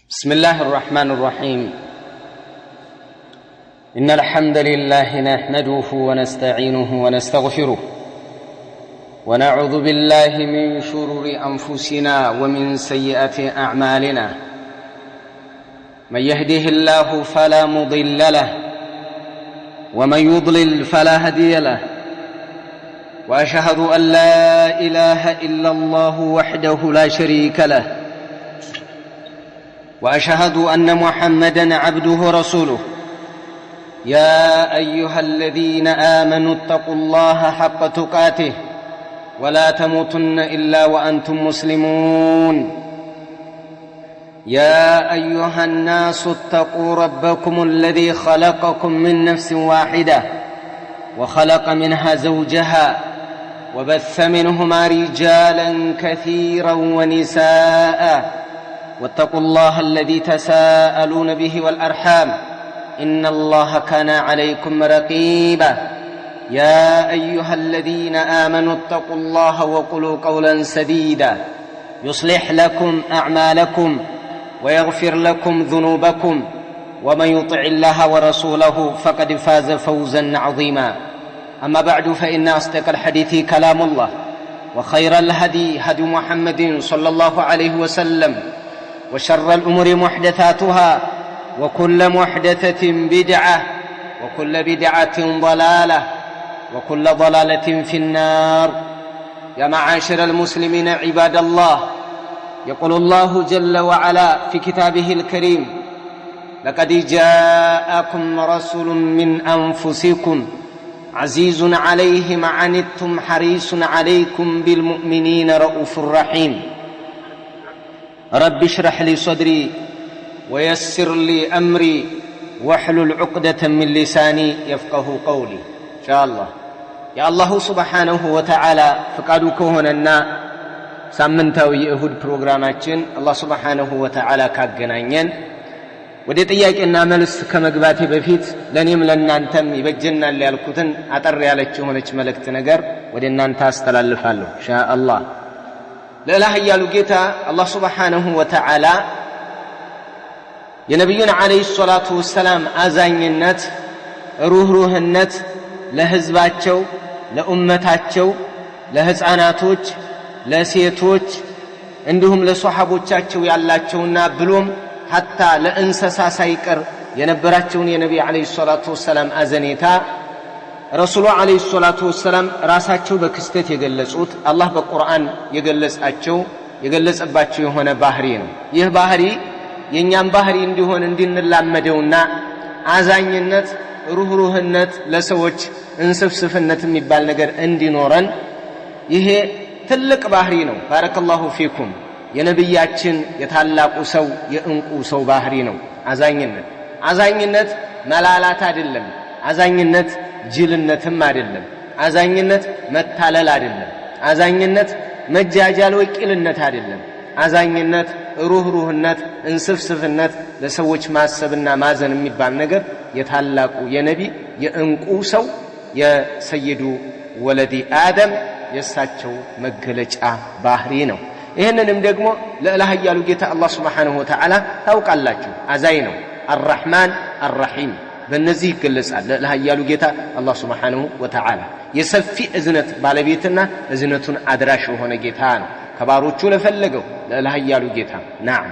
بسم الله الرحمن الرحيم. إن الحمد لله نحمده ونستعينه ونستغفره ونعوذ بالله من شرور أنفسنا ومن سيئات أعمالنا. من يهده الله فلا مضل له ومن يضلل فلا هادي له، وأشهد أن لا إله إلا الله وحده لا شريك له، وأشهد أن محمدًا عبده ورسوله. يا أيها الذين آمنوا اتقوا الله حق تقاته ولا تموتن إلا وأنتم مسلمون. يا أيها الناس اتقوا ربكم الذي خلقكم من نفس واحدة وخلق منها زوجها وبث منهما رجالًا كثيرًا ونساءً، واتقوا الله الذي تساءلون به والأرحام، إن الله كان عليكم رقيبا. يا أيها الذين آمنوا اتقوا الله وقولوا قولا سديدا يصلح لكم أعمالكم ويغفر لكم ذنوبكم، ومن يطع الله ورسوله فقد فاز فوزا عظيما. أما بعد، فإن أصدق الحديث كلام الله، وخير الهدي هدي محمد صلى الله عليه وسلم، وشر الأمور محدثاتها، وكل محدثة بدعة، وكل بدعة ضلالة، وكل ضلالة في النار. يا معاشر المسلمين عباد الله، يقول الله جل وعلا في كتابه الكريم: لقد جاءكم رسول من أنفسكم عزيز عليه ما عنتم حريص عليكم بالمؤمنين رؤوف رحيم. رب اشرح لي صدري ويسر لي أمري واحلل عقدة من لساني يفقه قولي. إن شاء الله يا الله سبحانه وتعالى فقادو كهوننا ሳምንታዊ የእሁድ ፕሮግራማችን አላህ Subhanahu Wa Ta'ala ካገናኘን ወደ ጥያቄና መልስ ከመግባቴ በፊት ለኔም ለናንተም ይበጀናል ያልኩትን አጠር ያለች ሆነች መልእክት ነገር ወደ እናንተ አስተላልፋለሁ ኢንሻአላህ። ለላህ ያሉ ጌታ አላህ Subhanahu Wa Ta'ala የነብዩን አለይሂ ሰላቱ ወሰላም አዛኝነት፣ ሩህሩህነት ለህዝባቸው፣ ለኡመታቸው፣ ለህፃናቶች፣ ለሴቶች እንዲሁም ለሷሐቦቻቸው ያላቸውና ብሎም ሐታ ለእንስሳ ሳይቀር የነበራቸውን የነብዩ አለይሂ ሰላቱ ወሰላም አዘኔታ ረሱሉ አለይሂ ሰላቱ ወሰላም ራሳቸው በክስተት የገለጹት አላህ በቁርአን የገለጸባቸው የሆነ ባህሪ ነው። ይህ ባህሪ የኛም ባህሪ እንዲሆን እንድንላመደውና አዛኝነት፣ ሩህሩህነት፣ ለሰዎች እንስፍስፍነት የሚባል ነገር እንዲኖረን ይሄ ትልቅ ባህሪ ነው። ባረከላሁ ፊኩም። የነብያችን የታላቁ ሰው የእንቁ ሰው ባህሪ ነው አዛኝነት መላላት አይደለም። አዛኝነት ጅልነትም አይደለም። አዛኝነት መታለል አይደለም። አዛኝነት መጃጃል ወቂልነት አይደለም። አዛኝነት ሩህሩህነት፣ እንስፍስፍነት፣ ለሰዎች ማሰብና ማዘን የሚባል ነገር የታላቁ የነቢ የእንቁ ሰው የሰይዱ ወለዲ አደም የሳቸው መገለጫ ባህሪ ነው። ይሄንንም ደግሞ ለላህ ያሉ ጌታ አላህ Subhanahu Wa Ta'ala ታውቃላችሁ፣ አዛኝ ነው። አርራህማን አርራሂም በእነዚህ ይገለጻል። ለላህ ያሉ ጌታ አላህ Subhanahu Wa Ta'ala የሰፊ እዝነት ባለቤትና እዝነቱን አድራሽ የሆነ ጌታ ነው። ከባሮቹ ለፈለገው ለላህ ያሉ ጌታ ናም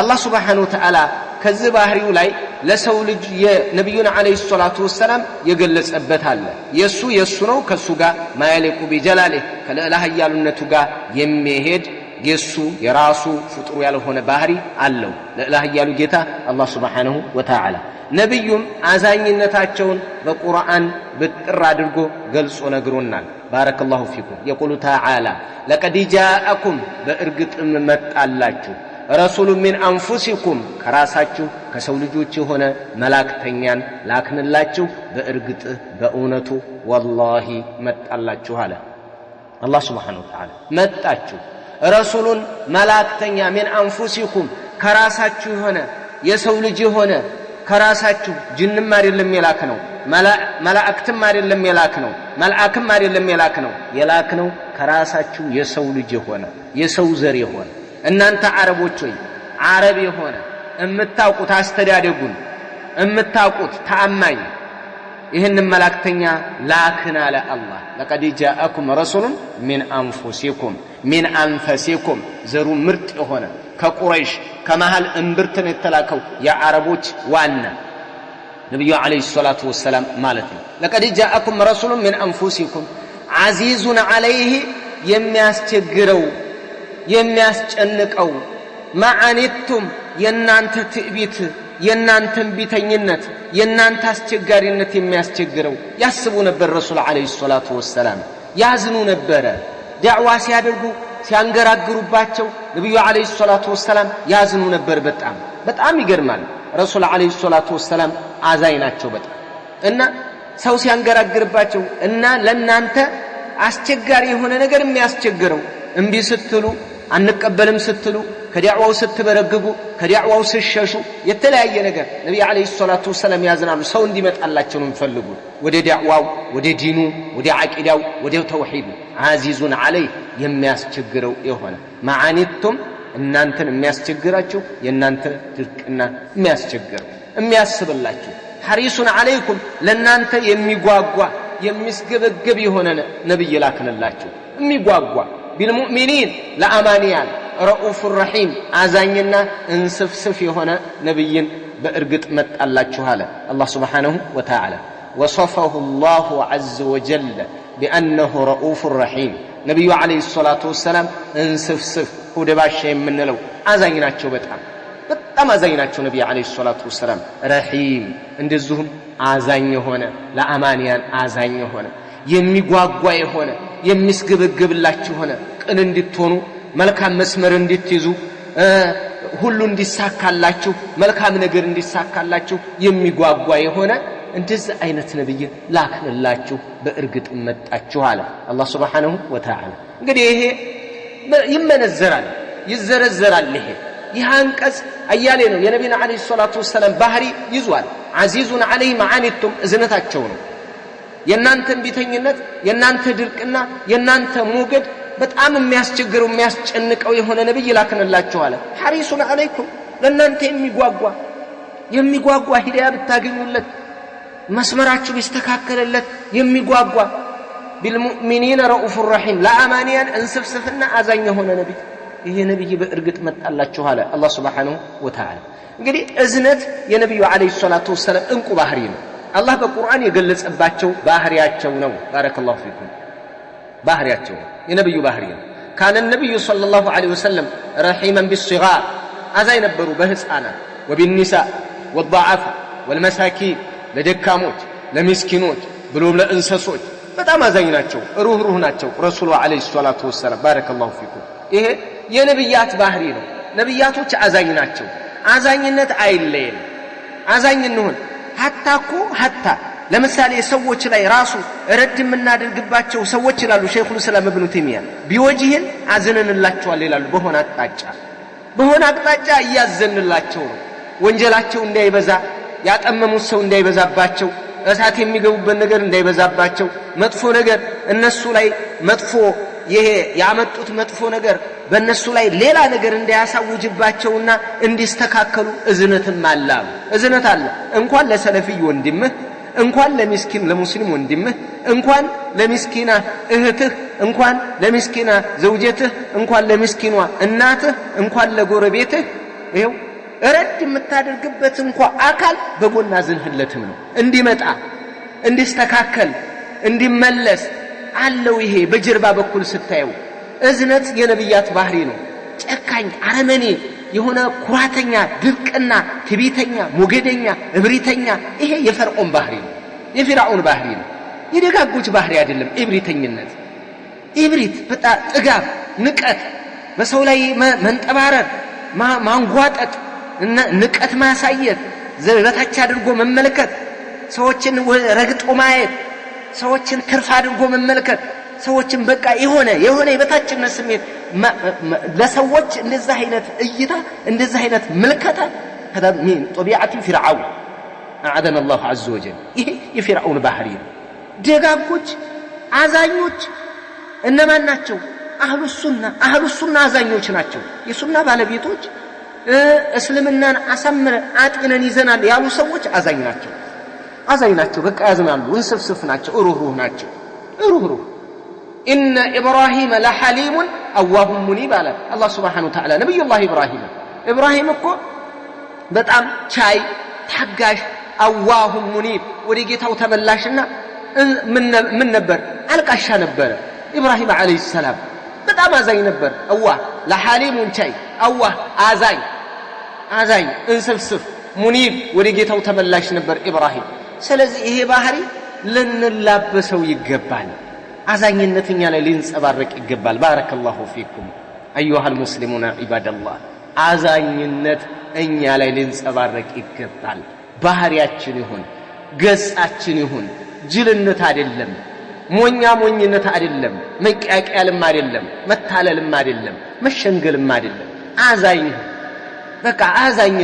አላህ Subhanahu Wa Ta'ala ከዚህ ባህሪው ላይ ለሰው ልጅ የነብዩን አለይሂ ሰላቱ ወሰላም የገለጸበት አለ። የሱ ነው። ከሱ ጋር ማያለቁ ቢጀላሌ ከላህ ያሉነቱ ጋር የሚሄድ የሱ የራሱ ፍጡር ያልሆነ ባህሪ አለው ለላህ ያሉ ጌታ አላህ Subhanahu Wa Ta'ala። ነብዩም አዛኝነታቸውን በቁርአን በጥር አድርጎ ገልጾ ነግሮናል። ባረከላሁ ፊኩም። የቁሉ ተዓላ ለቀድ ጃአኩም በእርግጥም መጣላችሁ ረሱሉ ሚን አንፉሲኩም ከራሳችሁ ከሰው ልጆች የሆነ መላእክተኛን ላክንላችሁ በእርግጥ በእውነቱ ወላሂ መጣላችሁ አለ አላህ Subhanahu Wa Ta'ala። መጣችሁ ረሱሉን መላእክተኛ ሚን አንፉሲኩም ከራሳችሁ የሆነ የሰው ልጅ የሆነ ከራሳችሁ ጅንም አይደለም የላክነው፣ መላእክትም አይደለም የላክነው፣ መልአክም አይደለም የላክነው ከራሳችሁ የሰው ልጅ የሆነ የሰው ዘር የሆነ እናንተ አረቦች ሆይ ዓረብ የሆነ እምታውቁት አስተዳደጉን እምታውቁት ተአማኝ ይህን መላእክተኛ ላክን አለ አላህ ለቀድ ጃአኩም ረሱሉን ሚን አንፈሲኩም ዘሩ ምርጥ የሆነ ከቁረይሽ ከመሃል እምብርትን የተላከው የዓረቦች ዋና ነብዩ አለይሂ ሰላቱ ወሰላም ማለት ነው ለቀድ ጃአኩም ረሱሉን ሚን አንፉሲኩም ዓዚዙን ዐለይሂ የሚያስቸግረው የሚያስጨንቀው ማዓኒቱም የናንተ ትዕቢት የናንተን ቢተኝነት የናንተ አስቸጋሪነት የሚያስቸግረው ያስቡ ነበር ረሱል አለይሂ ሰላቱ ወሰላም ያዝኑ ነበር ዳዕዋ ሲያደርጉ ሲያንገራግሩባቸው ነብዩ አለይሂ ሰላቱ ወሰላም ያዝኑ ነበር በጣም ይገርማል ረሱል አለይሂ ሰላቱ ወሰላም አዛኝ ናቸው በጣም እና ሰው ሲያንገራግርባቸው እና ለናንተ አስቸጋሪ የሆነ ነገር የሚያስቸግረው እንቢ ስትሉ አንቀበልም ስትሉ ከዳዕዋው ስትበረግጉ ከዳዕዋው ስትሸሹ የተለያየ ነገር ነብዩ አለይሂ ሰላቱ ወሰላም ያዝናሉ ሰው እንዲመጣላቸው ነው የሚፈልጉ ወደ ዳዕዋው ወደ ዲኑ ወደ አቂዳው ወደ ተውሂድ ዓዚዙን ዐለይሂ የሚያስቸግረው የሆነ ማዓኒቱም እናንተን የሚያስቸግራችሁ የናንተ ድርቅና የሚያስቸግረው የሚያስብላችሁ ሐሪሱን ዐለይኩም ለናንተ የሚጓጓ የሚስገበገብ የሆነ ነብይ ላክንላችሁ የሚጓጓ ቢልሙእሚኒን ለአማንያን ረኡፍ ረሒም አዛኝና እንስፍስፍ የሆነ ነብይን በእርግጥ መጣላችሁ አለ አላህ ሱብሓነሁ ወተዓላ ወصفه الله عز وجل بأنه رؤوف رحيم ነብዩ አለይሂ ሰላቱ ወሰላም እንስፍስፍ ሁደባሽ የምንለው አዛኝ ናቸው በጣም አዛኝ ናቸው ነብዩ አለይሂ ሰላቱ ወሰላም ረሒም እንደዚሁም አዛኝ የሆነ ለአማንያን አዛኝ የሆነ የሚጓጓ የሆነ የሚስገበገብላችሁ ሆነ ቅን እንድትሆኑ መልካም መስመር እንድትይዙ ሁሉ እንዲሳካላችሁ መልካም ነገር እንዲሳካላችሁ የሚጓጓ የሆነ እንደዚህ አይነት ነብይ ላክንላችሁ በእርግጥ መጣችሁ አለ አላህ Subhanahu Wa Ta'ala እንግዲህ ይሄ ይመነዘራል ይዘረዘራል ይሄ አንቀጽ አያሌ ነው የነብዩና አለይሂ ሰላቱ ወሰለም ባህሪ ይዟል ዓዚዙን ዐለይሂ መዓኒቱም እዝነታቸው ነው የናንተን ቢተኝነት የናንተ ድርቅና የናንተ ሞገድ በጣም የሚያስቸግረው የሚያስጨንቀው የሆነ ነብይ ላክንላችሁ አለ ሐሪሱን ዐለይኩም ለናንተ የሚጓጓ ሂዳያ ብታገኙለት መስመራችሁ ቢስተካከለለት የሚጓጓ ቢልሙእሚኒን ረኡፍ ረሒም ለአማንያን እንስፍስፍና አዛኝ የሆነ ነብይ ይሄ ነብይ በእርግጥ መጣላችሁ አለ አላህ Subhanahu Wa Ta'ala እንግዲህ እዝነት የነብዩ አለይሂ ሰላቱ ወሰለም እንቁ ባህሪ ነው አላህ በቁርአን የገለጸባቸው ባህሪያቸው ነው ባረከላሁ ፊኩም ባህሪያቸው የነብዩ ባህሪ ነው ካነ ነብዩ ሰለላሁ ዐለይሂ ወሰለም ረሒመን ቢስሲጋር አዛኝ ነበሩ በህፃናት ወቢንኒሳ ወضعف والمساكين ለደካሞች ለሚስኪኖች ብሎም ለእንሰሶች በጣም አዛኝ ናቸው ሩህሩህ ናቸው ረሱሉ አለይሂ ሰላቱ ወሰለም ባረከላሁ ፊኩም ይሄ የነብያት ባህሪ ነው ነብያቶች አዛኝ ናቸው አዛኝነት አይለየን አዛኝ እንሆን ሐታ ለምሳሌ ሰዎች ላይ ራሱ ረድ የምናደርግባቸው ሰዎች ይላሉ ሸይኹል እስላም ኢብኑ ተይሚያ ቢወጅህን አዘነንላቸዋል ይላሉ በሆነ አቅጣጫ እያዘንላቸው ነው ወንጀላቸው እንዳይበዛ ያጠመሙት ሰው እንዳይበዛባቸው እሳት የሚገቡበት ነገር እንዳይበዛባቸው መጥፎ ነገር እነሱ ላይ መጥፎ ይሄ ያመጡት መጥፎ ነገር በእነሱ ላይ ሌላ ነገር እንዳያሳውጅባቸውና እንዲስተካከሉ እዝነት አለ እንኳን ለሰለፊይ ወንድምህ እንኳን ለሚስኪን ለሙስሊም ወንድምህ እንኳን ለሚስኪና እህትህ እንኳን ለሚስኪና ዘውጀትህ እንኳን ለሚስኪኗ እናትህ እንኳን ለጎረቤትህ ይሄው ረድ የምታደርግበት እንኳን አካል በጎና ዝንህለትም ነው እንዲመጣ እንዲስተካከል እንዲመለስ አለው ይሄ በጀርባ በኩል ስታየው እዝነት የነብያት ባህሪ ነው ጨካኝ አረመኔ የሆነ ኩራተኛ ድርቅና ትቢተኛ ሞገደኛ እብሪተኛ ይሄ የፈርዖን ባህሪ ነው የፊርዓውን ባህሪ ነው የደጋጎች ባህሪ አይደለም እብሪተኝነት እብሪት በጣም ጥጋብ ንቀት በሰው ላይ መንጠባረር ማንጓጠጥ ንቀት ማሳየት ዘበታች አድርጎ መመልከት ሰዎችን ረግጦ ማየት ሰዎችን ትርፍ አድርጎ መመልከት ሰዎችን በቃ የሆነ የበታችነት ስሜት ለሰዎች እንደዛ አይነት እይታ እንደዛ አይነት መልከታ هذا من طبيعه فرعون اعاذنا الله عز وجل ይሄ የፊርዓውን ባህሪ ነው ደጋጎች አዛኞች እነማን ናቸው አህሉ ሱና አዛኞች ናቸው የሱና ባለቤቶች እስልምናን አሳምረ አጥነን ይዘናል ያሉ ሰዎች አዛኝ ናቸው በቃ ያዝናሉ እንስፍስፍ ናቸው ሩህሩህ ናቸው ሩህሩህ إن إبراهيم لحليم أواه منيب على الله سبحانه وتعالى نبي الله إبراهيم እኮ በጣም ቻይ ታጋሽ أواه منيب ወደ ጌታው ተመላሽና ምን ነበር አልቃሻ ነበር ኢብራሂም አለይሂ ሰላም በጣም አዛኝ ነበር አዋህ ለሐሊሙን ቻይ አዋህ አዛኝ እንስፍስፍ ሙኒብ ወደ ጌታው ተመላሽ ነበር ኢብራሂም ስለዚህ ይሄ ባህሪ ልንላበሰው ይገባል አዛኝነትኛ ላይ ሊንጸባረቅ ይገባል ባረከላሁ ፊኩም አዩሃ المسلمون عباد الله አዛኝነት እኛ ላይ ሊንጸባረቅ ይገባል ባህሪያችን ይሁን ገጻችን ይሁን ጅልነት አይደለም ሞኝነት አይደለም መቂያቂያልም አይደለም መታለልም አይደለም መሸንገልም አይደለም አዛኝ በቃ አዛኝ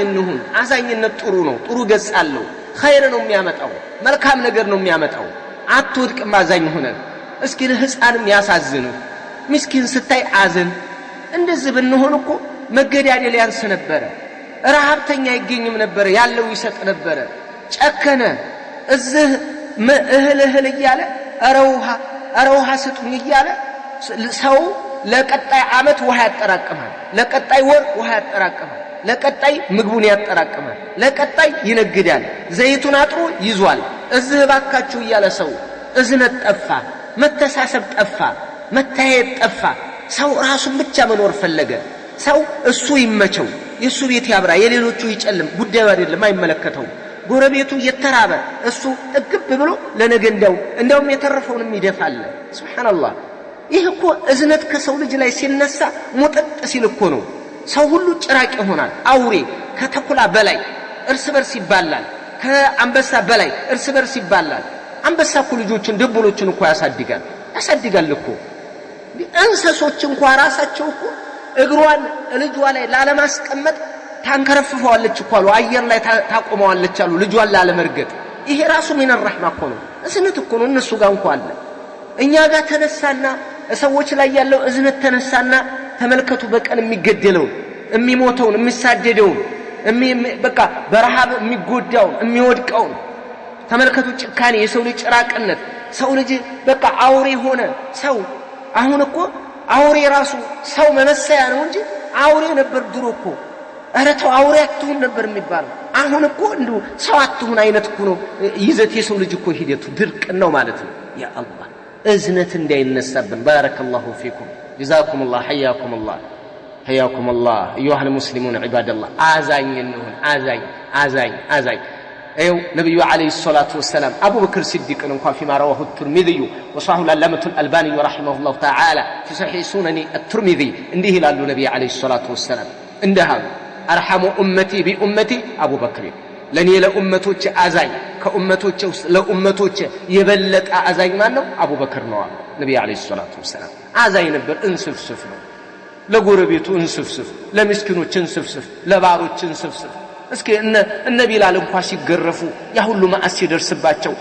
እንሁን አዛኝነት ጥሩ ነው ጥሩ ገጽ አለው ኸይር ነው የሚያመጣው መልካም ነገር ነው የሚያመጣው አትወድቅም አዛኝ ሆነን እስኪ ለህፃንም ያሳዝኑ ምስኪን ስታይ አዘን እንደዚህ ብንሆን እኮ መገዳደል ያንስ ነበር ረሃብተኛ ይገኝም ነበር ያለው ይሰጥ ነበር ጨከነ እዚህ እህል እያለ አረውሃ ስጡኝ እያለ ሰው ለቀጣይ አመት ውሃ ያጠራቅማል ለቀጣይ ወር ውሃ ያጠራቅማል ለቀጣይ ምግቡን ያጠራቅማል ለቀጣይ ይነግዳል ዘይቱን አጥሩ ይዟል እዚህ ባካችሁ እያለ ሰው እዝነት ጠፋ መተሳሰብ ጠፋ መታየት ጠፋ ሰው ራሱን ብቻ መኖር ፈለገ ሰው እሱ ይመቸው የሱ ቤት ያብራ የሌሎቹ ይጨልም ጉዳዩ አይደለም አይመለከተው ጎረቤቱ የተራበ እሱ እግብ ብሎ ለነገ እንደውም የተረፈውንም ይደፋል ሱብሃንአላህ ይሄ እኮ እዝነት ከሰው ልጅ ላይ ሲነሳ ሙጥጥ ሲል እኮ ነው ሰው ሁሉ ጭራቅ ይሆናል አውሬ ከተኩላ በላይ እርስ በርስ ይባላል ከአንበሳ በላይ እርስ በርስ ይባላል አንበሳ እኮ ልጆችን ድብሎችን እኮ ያሳድጋል እኮ እንስሶች እንኳን ራሳቸው እኮ እግሯን ልጇ ላይ ላለማስቀመጥ ታንከረፍፈዋለች እኮ አሉ አየር ላይ ታቆመዋለች አሉ ልጇን ላለመርገጥ ይሄ ራሱ ምን الرحمه እኮ ነው እዝነት እኮ ነው እነሱ ጋር እንኳን አለ እኛ ጋር ተነሳና ሰዎች ላይ ያለው እዝነት ተነሳና ተመልከቱ በቀን የሚገደለው የሚሞተውን የሚሳደደው በቃ በረሃብ የሚጎዳው የሚወድቀው ተመልከቱ ጭካኔ የሰው ልጅ ጭራቅነት ሰው ልጅ በቃ አውሬ ሆነ ሰው አሁን እኮ አውሬ ራሱ ሰው መመሰያ ነው እንጂ አውሬ ነበር ድሮ እኮ አረተው አውሬ አትሁን ነበር የሚባለው አሁን እኮ እንዱ ሰው አትሁን አይነት እኮ ነው ይዘት የሰው ልጅ እኮ ሂደቱ ድርቅ ነው ማለት ነው ያ አላህ እዝነት እንዳይነሳብን ባረከላሁ ፊኩም ጀዛኩሙላህ ሐያኩሙላህ ايها المسلمون عباد الله አዛኝ ايو نبي عليه الصلاه والسلام ابو بكر الصديق انكم فيما رواه الترمذي وصححه العلامه الالباني رحمه الله تعالى في صحيح سنن الترمذي انده قال النبي عليه الصلاه والسلام انده ارحم امتي بامتي ابو بكر ለኔ ለኡመቶች አዛኝ ከኡመቶች ለኡመቶች የበለጠ አዛኝ ማን ነው አቡበክር ነው ነብዩ አለይሂ ሰላቱ ወሰለም አዛኝ ነበር እንስፍስፍ ነው ለጎረቤቱ እንስፍስፍ ለምስኪኖች እንስፍስፍ ለባሮች እንስፍስፍ እስኪ እነ ቢላል እንኳን ሲገረፉ ያ ሁሉ ማዕስ ሲደርስባቸው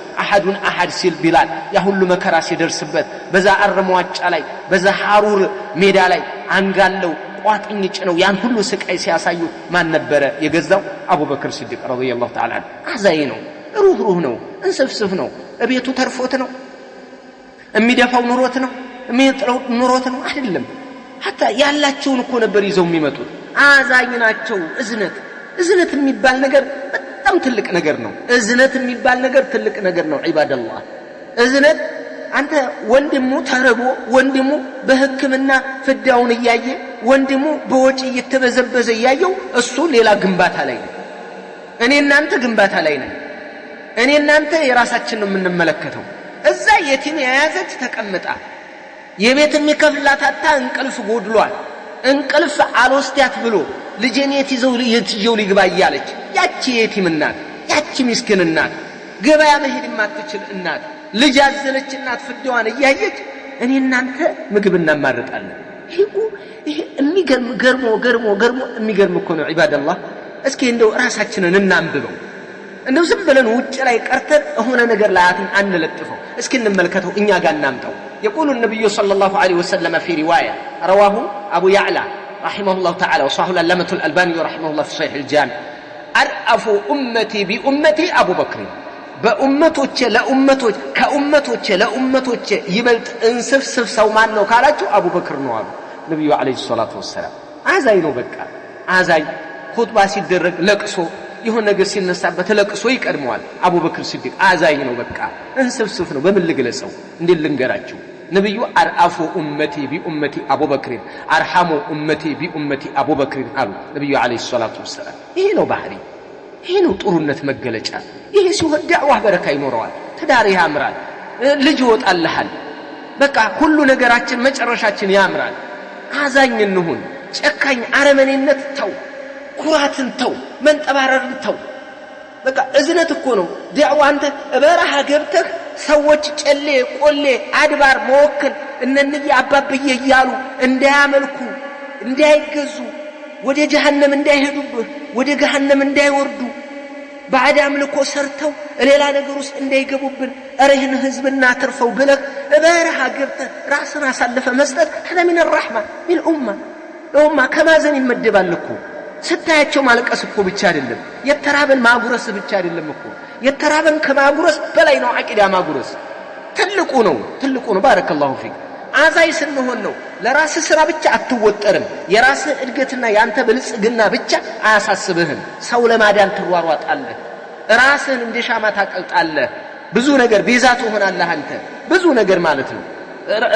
አሐድ ሲል ቢላል ያ ሁሉ መከራ ሲደርስበት በዛ አርሟጫ ላይ በዛ ሐሩር ሜዳ ላይ አንጋለው ቋጥኝ ጭነው ያን ሁሉ ስቃይ ሲያሳዩ ማን ነበር የገዛው አቡበክር ሲዲቅ ረዲየላሁ ተዓላ አዛኝ ነው ሩህሩህ ነው እንስፍስፍ ነው እቤቱ ተርፎት ነው የሚደፋው ኑሮት ነው የሚጥለው ኑሮት ነው አይደለም hatta ያላቸውን እኮ ነበር ይዘው የሚመጡት አዛኝ ናቸው እዝነት የሚባል ነገር በጣም ትልቅ ነገር ነው እዝነት የሚባል ነገር ትልቅ ነገር ነው ዒባደላህ እዝነት አንተ ወንድሙ ተረቦ ወንድሙ በህክምና ፍዳውን ያያየ ወንድሙ በወጪ እየተበዘበዘ ያያየው እሱ ሌላ ግንባታ ላይ ነው እኔ እናንተ ግንባታ ላይ ነን እኔ እናንተ የራሳችን ነው የምንመለከተው እዛ የቲም ያያዘች ተቀምጣ የቤት የሚከፍላት አጣ እንቅልፍ ጎድሏል እንቅልፍ አልወስዳት ብሎ ልጄን የትይዘው ሊግባ ይያለች ያቺ የቲም እናት ያቺ ምስኪን እናት ገበያ መሄድ የማትችል እናት ልጅ ያዘለች እናት ፍዳዋን ያያየች እኔ እናንተ ምግብ እናማርጣለን ይሄ ገርሞ የሚገርም እኮ ነው ዒባደላህ እስኪ እንደው ራሳችንን እናንብበው እንደው ዝም ብለን ውጭ ላይ ቀርተን ሆነ ነገር ላይ አንለጥፈው እስኪ እንመልከተው እኛ ጋር እናምጣው يقول النبي صلى الله عليه وسلم في روايه رواه ابو يعلى رحمه الله تعالى وصححه العلامة الألباني رحمه الله في صحيح الجامع أرأف أمتي بأمتي أبو بكر በኡመቶች ለኡመቶች ከኡመቶች ለኡመቶች ይበልጥ እንስፍስፍ ሰው ማን ነው ካላችሁ አቡበክር ነው አሉ ነብዩ አለይሂ ሰላቱ ወሰለም አዛኝ ነው በቃ አዛኝ ኹጥባ ሲደረግ ለቅሶ ይሁን ነገር ሲነሳበት ለቅሶ ይቀድመዋል አቡበክር ሲዲቅ አዛኝ ነው በቃ እንስፍስፍ ነው በምን ልግለጸው እንዴት ልንገራችሁ ነብዩ አርአፉ ኡመቲ ቢኡመቲ አቡበክር አርሐሙ ኡመቲ ቢኡመቲ አቡበክር አሉ ነብዩ አለይሂ ሰላቱ ወሰለም ይሄ ነው ባህሪ ይሄ ነው ጥሩነት መገለጫ ይሄ ሲሆን ዳዕዋ በረካ ይኖረዋል ተዳሪ ያምራል ልጅ ይወጣልሃል በቃ ሁሉ ነገራችን መጨረሻችን ያምራል አዛኝ እንሁን ጨካኝ አረመኔነት ተው ኩራትን ተው መንጠባረርን ተው በቃ እዝነት እኮ ነው ዳዕዋ አንተ በረሃ ገብተህ ሰዎች ጨሌ ቆሌ አድባር መወከል እነንይ አባብዬ ይያሉ እንዳያመልኩ እንዳይገዙ ወደ ጀሃነም እንዳይሄዱብህ ወደ ገሃነም እንዳይወርዱ بعد አምልኮ ሰርተው ሌላ ነገር ውስጥ እንዳይገቡብን አረህን ህዝብና ተርፈው ብለህ በረሃ ገብተህ ራስን አሳልፈ መስጠት هذا من الرحمه للامه الامه كما زين ይመደባል እኮ ስታያቸው ማለቀስ እኮ ብቻ አይደለም የተራበን ማጉረስ ብቻ አይደለም እኮ የተራበን ከማጉረስ በላይ ነው አቂዳ ማጉረስ ትልቁ ነው ባረከላሁ ፊክ አዛይ ስንሆን ነው ለራስ ስራ ብቻ አትወጠርም የራስ እድገትና ያንተ ብልጽግና ብቻ አያሳስብህም ሰው ለማዳን ትሯሯጣለህ ራስን እንደሻማ ታቀልጣለህ ብዙ ነገር ቤዛ ትሆናለህ አንተ ብዙ ነገር ማለት ነው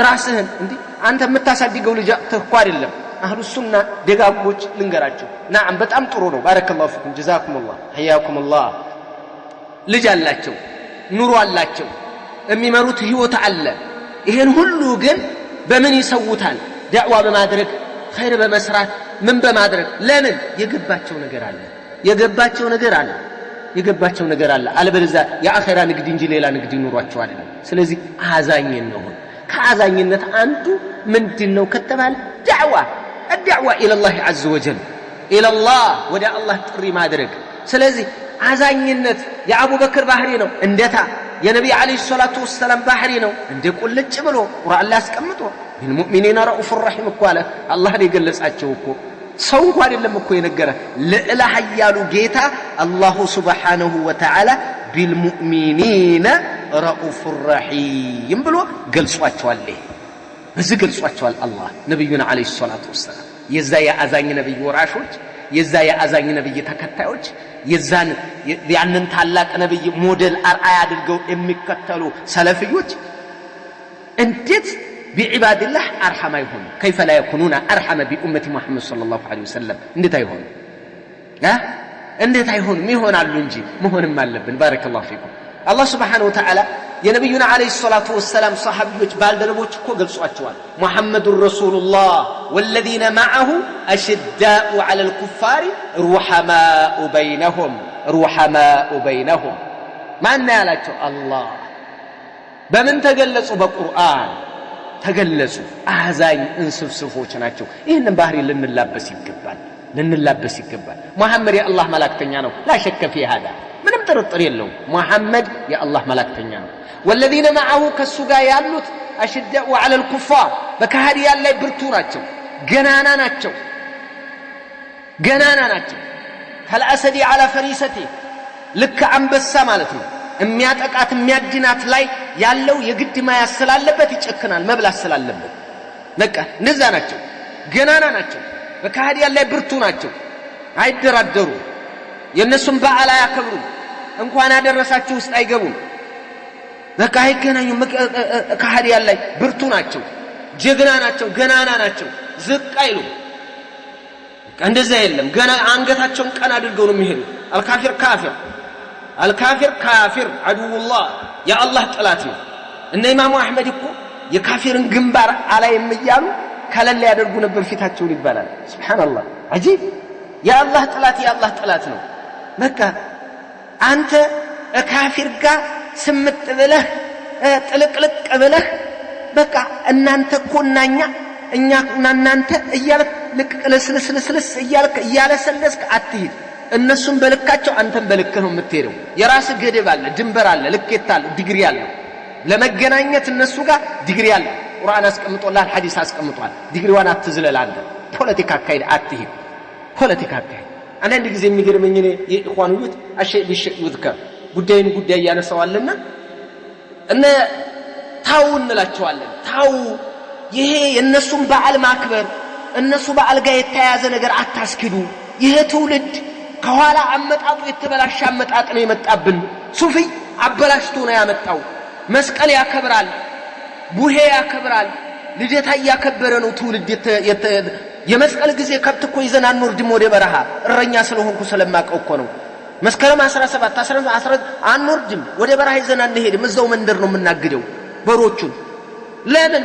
ራስህን እንዴ አንተ የምታሳድገው ልጅ ተኳ አይደለም አህሉ ሱና ደጋጎች ልንገራቸው ናም በጣም ጥሩ ነው ባረከላሁ ፊኩም ጀዛኩሙላህ ህያኩሙላህ ልጅ አላቸው ኑሮ አላቸው የሚመሩት ህይወት አለ ይሄን ሁሉ ግን በምን ይሰውታል ዳዕዋ በማድረግ ኸይር በመስራት ምን በማድረግ ለምን የገባቸው ነገር አለ አለበለዚያ የአኺራ ንግድ እንጂ ሌላ ንግድ ይኖራቸው አይደለም ስለዚህ አዛኝ ነው ከአዛኝነት አንዱ ምንድነው ከተባለ ዳዕዋ الدعوه الى الله عز وجل الى الله ወደ አላህ ጥሪ ማድረግ ስለዚህ አዛኝነት የአቡ በክር ባህሪ ነው እንደታ የነብዩ አለይሂ ሰላቱ ወሰለም ባህሪ ነው እንደ ቁልጭ ብሎ ቁርአን ላይ አስቀምጦ المؤمنين رؤوف رحيم እኮ አለ አላህ የገለጻቸው እኮ ሰው እንኳን አይደለም እኮ የነገረ ለእላ ኃያሉ ጌታ አላሁ ሱብሓነሁ ወተዓላ بالمؤمنين رؤوف رحيم ብሎ ገልጿቸዋል በዚህ ገልጿቸዋል አላህ ነብዩና አለይሂ ሰላቱ ወሰለም የዛ የአዛኝ ነብይ ወራሾች የዛ የአዛኝ ነብይ ተከታዮች ያንን ታላቅ ነብይ ሞዴል አርአያ አድርገው የሚከተሉ ሰለፊዮች እንዴት بعباد الله ارحم يكون كيف لا يكونون ارحم بامه محمد صلى الله عليه وسلم እንዴት አይሆን እንዴት አይሆን ይሆናሉ እንጂ መሆንም አለብን ባረከላሁ ፊኩም አላህ Subhanahu Wa Ta'ala የነብዩና አለይሂ ሰላቱ ወሰለም ሰሃቢዎች ባልደረቦች እኮ ገልጿቸዋል ሙሐመዱር ረሱሉላህ والذين معه اشداء على الكفار رحماء بينهم ማን ያላቸው አላህ በምን ተገለጹ በቁርአን ተገለጹ አዛኝ እንስፍስፎች ናቸው ይሄንን ባህሪ ልንላበስ ይገባል ሙሐመድ የአላህ መላእክተኛ ነው لا شك في هذا ምንም ጥርጥር የለውም ሙሐመድ የአላህ መላእክተኛ ነው والذين معه ከሱጋ ያሉት اشداء على الكفار በካህዲያን ላይ ብርቱ ናቸው ገናና ናቸው ከልአሰዲ على فريسته ልክ አንበሳ ማለት ነው የሚያጠቃት የሚያድናት ላይ ያለው የግድ ማያስ ስላለበት ይጨክናል መብላት ስላለበት በቃ እንደዛ ናቸው ገናና ናቸው በካህዲያን ላይ ብርቱ ናቸው አይደራደሩ የነሱን በዓል ያከብሩ እንኳን አደረሳችሁ ውስጥ አይገቡም በቃ አይገናኙ ካህዲያን ላይ ብርቱ ናቸው ጀግና ናቸው ገናና ናቸው ዝቅ አይሉ እንደዛ የለም ገና አንገታቸውን ቀና አድርገው ነው የሚሄዱ الكافر كافر عدو الله يا الله طلات ነው እነ ኢማሙ አህመድ እኮ የካፊርን ግንባር አላየም ይያሉ ከለለ ያደርጉ ነበር ፊታቸውን ይባላል ሱብሃንአላህ አጂብ ያ አላህ طلات ነው በቃ አንተ ካፊር ጋር ስምጥ ብለህ ጥልቅልቅ ብለህ በቃ እናንተ እኮ እኛ እናንተ እያልክ ልክ ለስለስ እያለሰለስክ አትሂድ እነሱም በልካቸው አንተም በልክህ ነው የምትሄደው የራስ ገደብ አለ ድንበር አለ ልኬት አለ ዲግሪ አለ ለመገናኘት እነሱ ጋር ዲግሪ አለ ቁርአን አስቀምጦላል ሐዲስ አስቀምጧል ዲግሪዋን አትዝለል አንተ ፖለቲካ አካሄድ አትሂድ ፖለቲካ አካሄድ አንዳንድ ጊዜ የሚገርመኝ እኔ የኢኽዋን ውይይት አሸይ ቢሸይ ይذكر ጉዳይ ያነሳዋልና እነ ታው እንላቸዋለን ታው ይሄ የነሱን በዓል ማክበር እነሱ በዓል ጋር የተያያዘ ነገር አታስኪዱ ይሄ ትውልድ ከኋላ አመጣጡ የተበላሸ አመጣጥ ነው የመጣብን ሱፊ አበላሽቶ ነው ያመጣው መስቀል ያከብራል ቡሄ ያከብራል ልደታ ያከበረ ነው ትውልድ የመስቀል ጊዜ ከብት እኮ ይዘን አንወርድም ወደ በረሃ እረኛ ስለሆንኩ ስለማቀው እኮ ነው መስከረም 17 11 አንወርድም ወደ በረሃ ይዘን አንሄድም እዛው መንደር ነው የምናግደው በሮቹን ለምን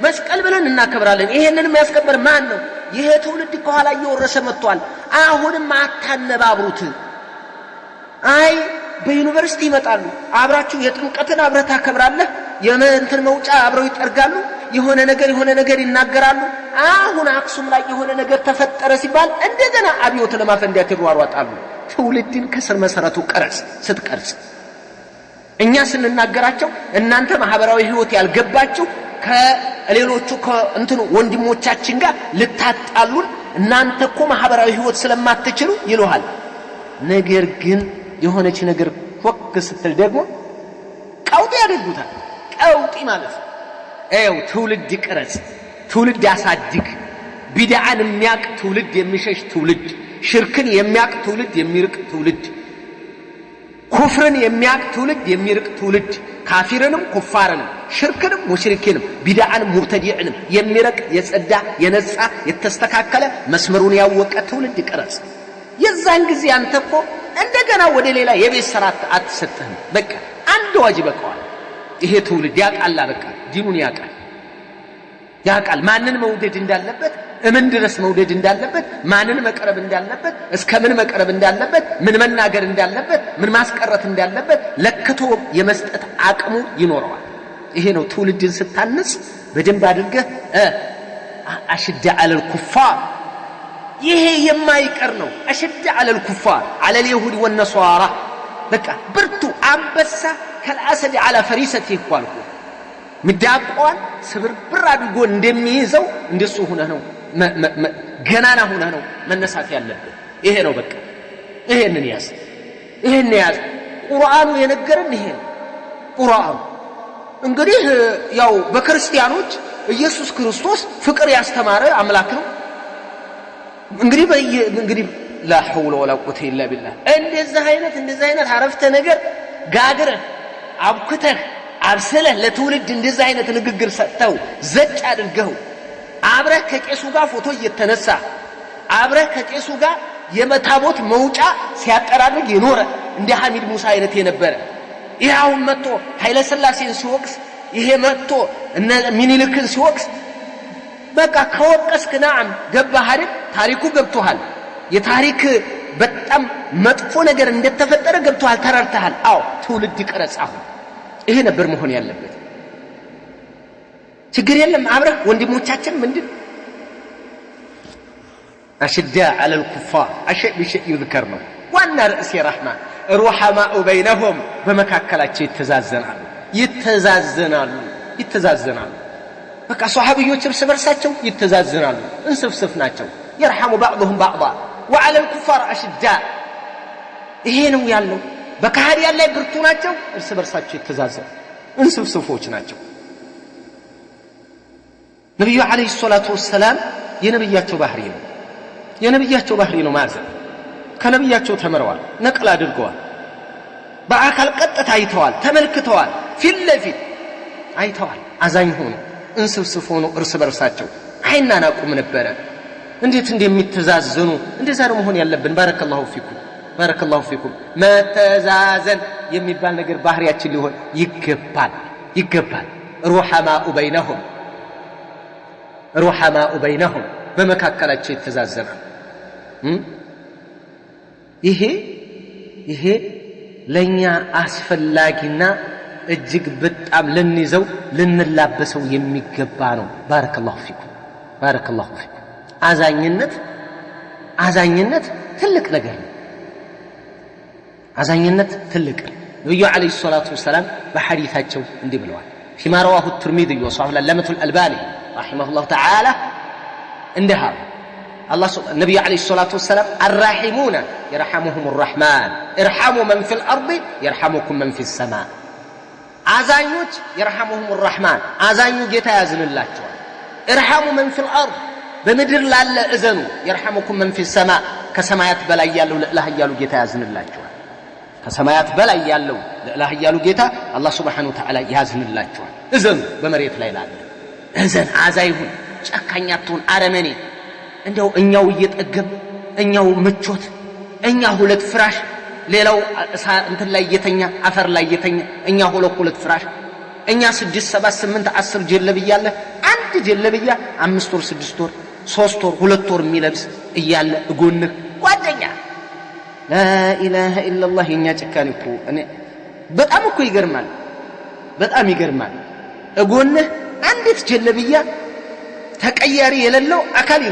መስቀል ብለን እናከብራለን ይሄንንም ያስከበር ማን ነው ይሄ ትውልድ ከኋላ እየወረሰ መጥቷል አሁንም አታነባብሩት አይ በዩኒቨርሲቲ ይመጣሉ አብራችሁ የጥምቀትን አብረታ ከብራለህ የመንተን መውጫ አብረው ይጠርጋሉ የሆነ ነገር ይናገራሉ አሁን አክሱም ላይ የሆነ ነገር ተፈጠረ ሲባል እንደገና አብዮት ለማፈንዳት ይሯሯጣሉ ትውልድን ከስር መሰረቱ ስትቀርጽ እኛ ስንናገራቸው እናንተ ማህበራዊ ህይወት ያልገባችሁ ከሌሎቹ ከእንትኑ ወንድሞቻችን ጋር ልታጣሉን እናንተ እኮ ማህበራዊ ህይወት ስለማትችሉ ይሉሃል ነገር ግን የሆነች ነገር ወክ ስትል ደግሞ ቀውጢ ያደርጉታል ቀውጢ ማለት ትውልድ ይቀርጽ ትውልድ ያሳድግ ቢድዓን የሚያቅ ትውልድ የሚሸሽ ትውልድ ሽርክን የሚያቅ ትውልድ የሚርቅ ትውልድ ኩፍርን የሚያቅ ትውልድ የሚርቅ ትውልድ ካፊርንም ኩፋርንም ሽርክንም ሙሽሪክንም ቢድዓንም ሙብተዲዕንም የሚርቅ የጸዳ የነጻ የተስተካከለ መስመሩን ያወቀ ትውልድ ይቀርጽ የዛን ጊዜ አንተ እኮ እንደገና ወደ ሌላ የቤት ስራ አትሰጥህም በቃ አንድ ዋጅብ በቃዋል ይሄ ትውልድ ያቃላ በቃ ዲኑን ያቃል ማንን መውደድ እንዳለበት እምን ድረስ መውደድ እንዳለበት ማንን መቀረብ እንዳለበት እስከምን መቀረብ እንዳለበት ምን መናገር እንዳለበት ምን ማስቀረት እንዳለበት ለክቶ የመስጠት አቅሙ ይኖረዋል ይሄ ነው ትውልድን ስታንጽ በደንብ አድርገህ አሽዳ አለል ኩፋር ይሄ የማይቀር ነው አሽዳ አለል ኩፋር على اليهود والنصارى በቃ ብርቱ አንበሳ ከልአሰድ على فريسته ይኳልኩ ምዳቋን ስብርብር አድርጎ እንደሚይዘው እንደሱ ሆነ ነው ገናና ሆነ ነው መነሳት ያለበት ይሄ ነው በቃ ይሄንን ያዝ ቁርአኑ የነገረን ይሄ ቁርአኑ እንግዲህ ያው በክርስቲያኖች ኢየሱስ ክርስቶስ ፍቅር ያስተማረ አምላክ ነው እንግዲህ لا حول ولا قوه الا بالله እንደዚህ አይነት አረፍተ ነገር ጋግረህ አብኩተህ አብሰለህ ለትውልድ እንደዚህ አይነት ንግግር ሰጥተው ዘጭ አድርገው አብረህ ከቄሱ ጋር ፎቶ እየተነሳ አብረህ ከቄሱ ጋር የመታቦት መውጫ ሲያጠራርግ የኖረ እንደ ሐሚድ ሙሳ አይነት የነበረ ይሄው መጥቶ ኃይለ ሥላሴን ሲወቅስ ይሄ መጥቶ እነ ሚኒልክን ሲወቅስ በቃ ከወቀስክ ናም ገባህ አይደል ታሪኩ ገብቶሃል የታሪክ በጣም መጥፎ ነገር እንደተፈጠረ ገብቶሃል ተረድተሃል አዎ ትውልድ ይቀርጻው ይሄ ነበር መሆን ያለበት ችግር የለም አብረህ ወንድሞቻችን ምንድን أشداء على الكفار أشيء بشيء يذكر ነው ዋና ርዕስ የራህማን ሩሐማኡ በይነሁም በመካከላቸው ይተዛዘናሉ በቃ ሷሃቢዮች እርስ በርሳቸው ይተዛዘናሉ እንስፍስፍ ናቸው يرحم بعضهم بعضا وعلى الكفار أشداء ይሄ ነው ያለው በካህዲያን ላይ ብርቱ ናቸው እርስ በርሳቸው ይተዛዘናሉ እንስፍስፎች ናቸው ነብዩ አለይሂ ሰላቱ ወሰለም የነብያቸው ባህሪ ነው ማዘን ከነብያቸው ተመረዋል ነቅል አድርገዋል በአካል ቀጥታ አይተዋል ተመልክተዋል ፊት ለፊት አይተዋል አዛኝ ሆኖ እንስፍስፍ ሆኖ እርስ በርሳቸው አይናናቁም ነበር እንዴት እንደሚተዛዘኑ እንደዛ ነው መሆን ያለብን ባረከላሁ ፊኩም መተዛዘን የሚባል ነገር ባህሪያችን ሊሆን ይገባል ሩሐማኡ በይነሁም በመካከላቸው ይተዛዘናል ይሄ ለኛ አስፈላጊና እጅግ በጣም ለንይዘው ልንላበሰው የሚገባ ነው ባረከላሁ ፊኩም አዛኝነት ትልቅ ነገር ነው አዛኝነት ትልቅ ነብዩ አለይሂ ሰላቱ ወሰለም በሐዲታቸው እንዲህ ብለዋል فيما رواه الترمذي وصححه العلامة الألباني رحمه الله تعالى اندها الله النبي عليه الصلاة والسلام الراحمون يرحمهم الرحمن ارحموا من في الأرض يرحمكم من في السماء عزاينوች يرحمهم الرحمن عزاينو ጌታ ያዝንላቸዋል ارحموا من في الأرض በምድር ላለ እዘኑ يرحمكم من في السماء ከሰማያት በላይ ያለው ለላህያሉ ጌታ ያዝንላቸዋል ከሰማያት በላይ ያለው ለላህያሉ ጌታ አላህ Subhanahu Wa Ta'ala ያዝንላቸዋል እዘኑ በመሬት ላይ ላለ እዘን አዛይሁን ጨካኛቱን አረመኔ እንደው እኛው እየጠገብ እኛው ምቾት እኛ ሁለት ፍራሽ ሌላው እንትን ላይ እየተኛ አፈር ላይ እየተኛ እኛ ሁለት ፍራሽ እኛ 6 7 8 10 ጀለብያ አለ አንድ ጀለብያ 5 ወር 6 ወር 3 ወር 2 ወር የሚለብስ እያለ እጎንህ ጓደኛ لا اله الا الله እኛ ጭካኔ እኮ እኔ በጣም እኮ ይገርማል በጣም ይገርማል እጎንህ አንዲት ጀለብያ ተቀያሪ የሌለው አካል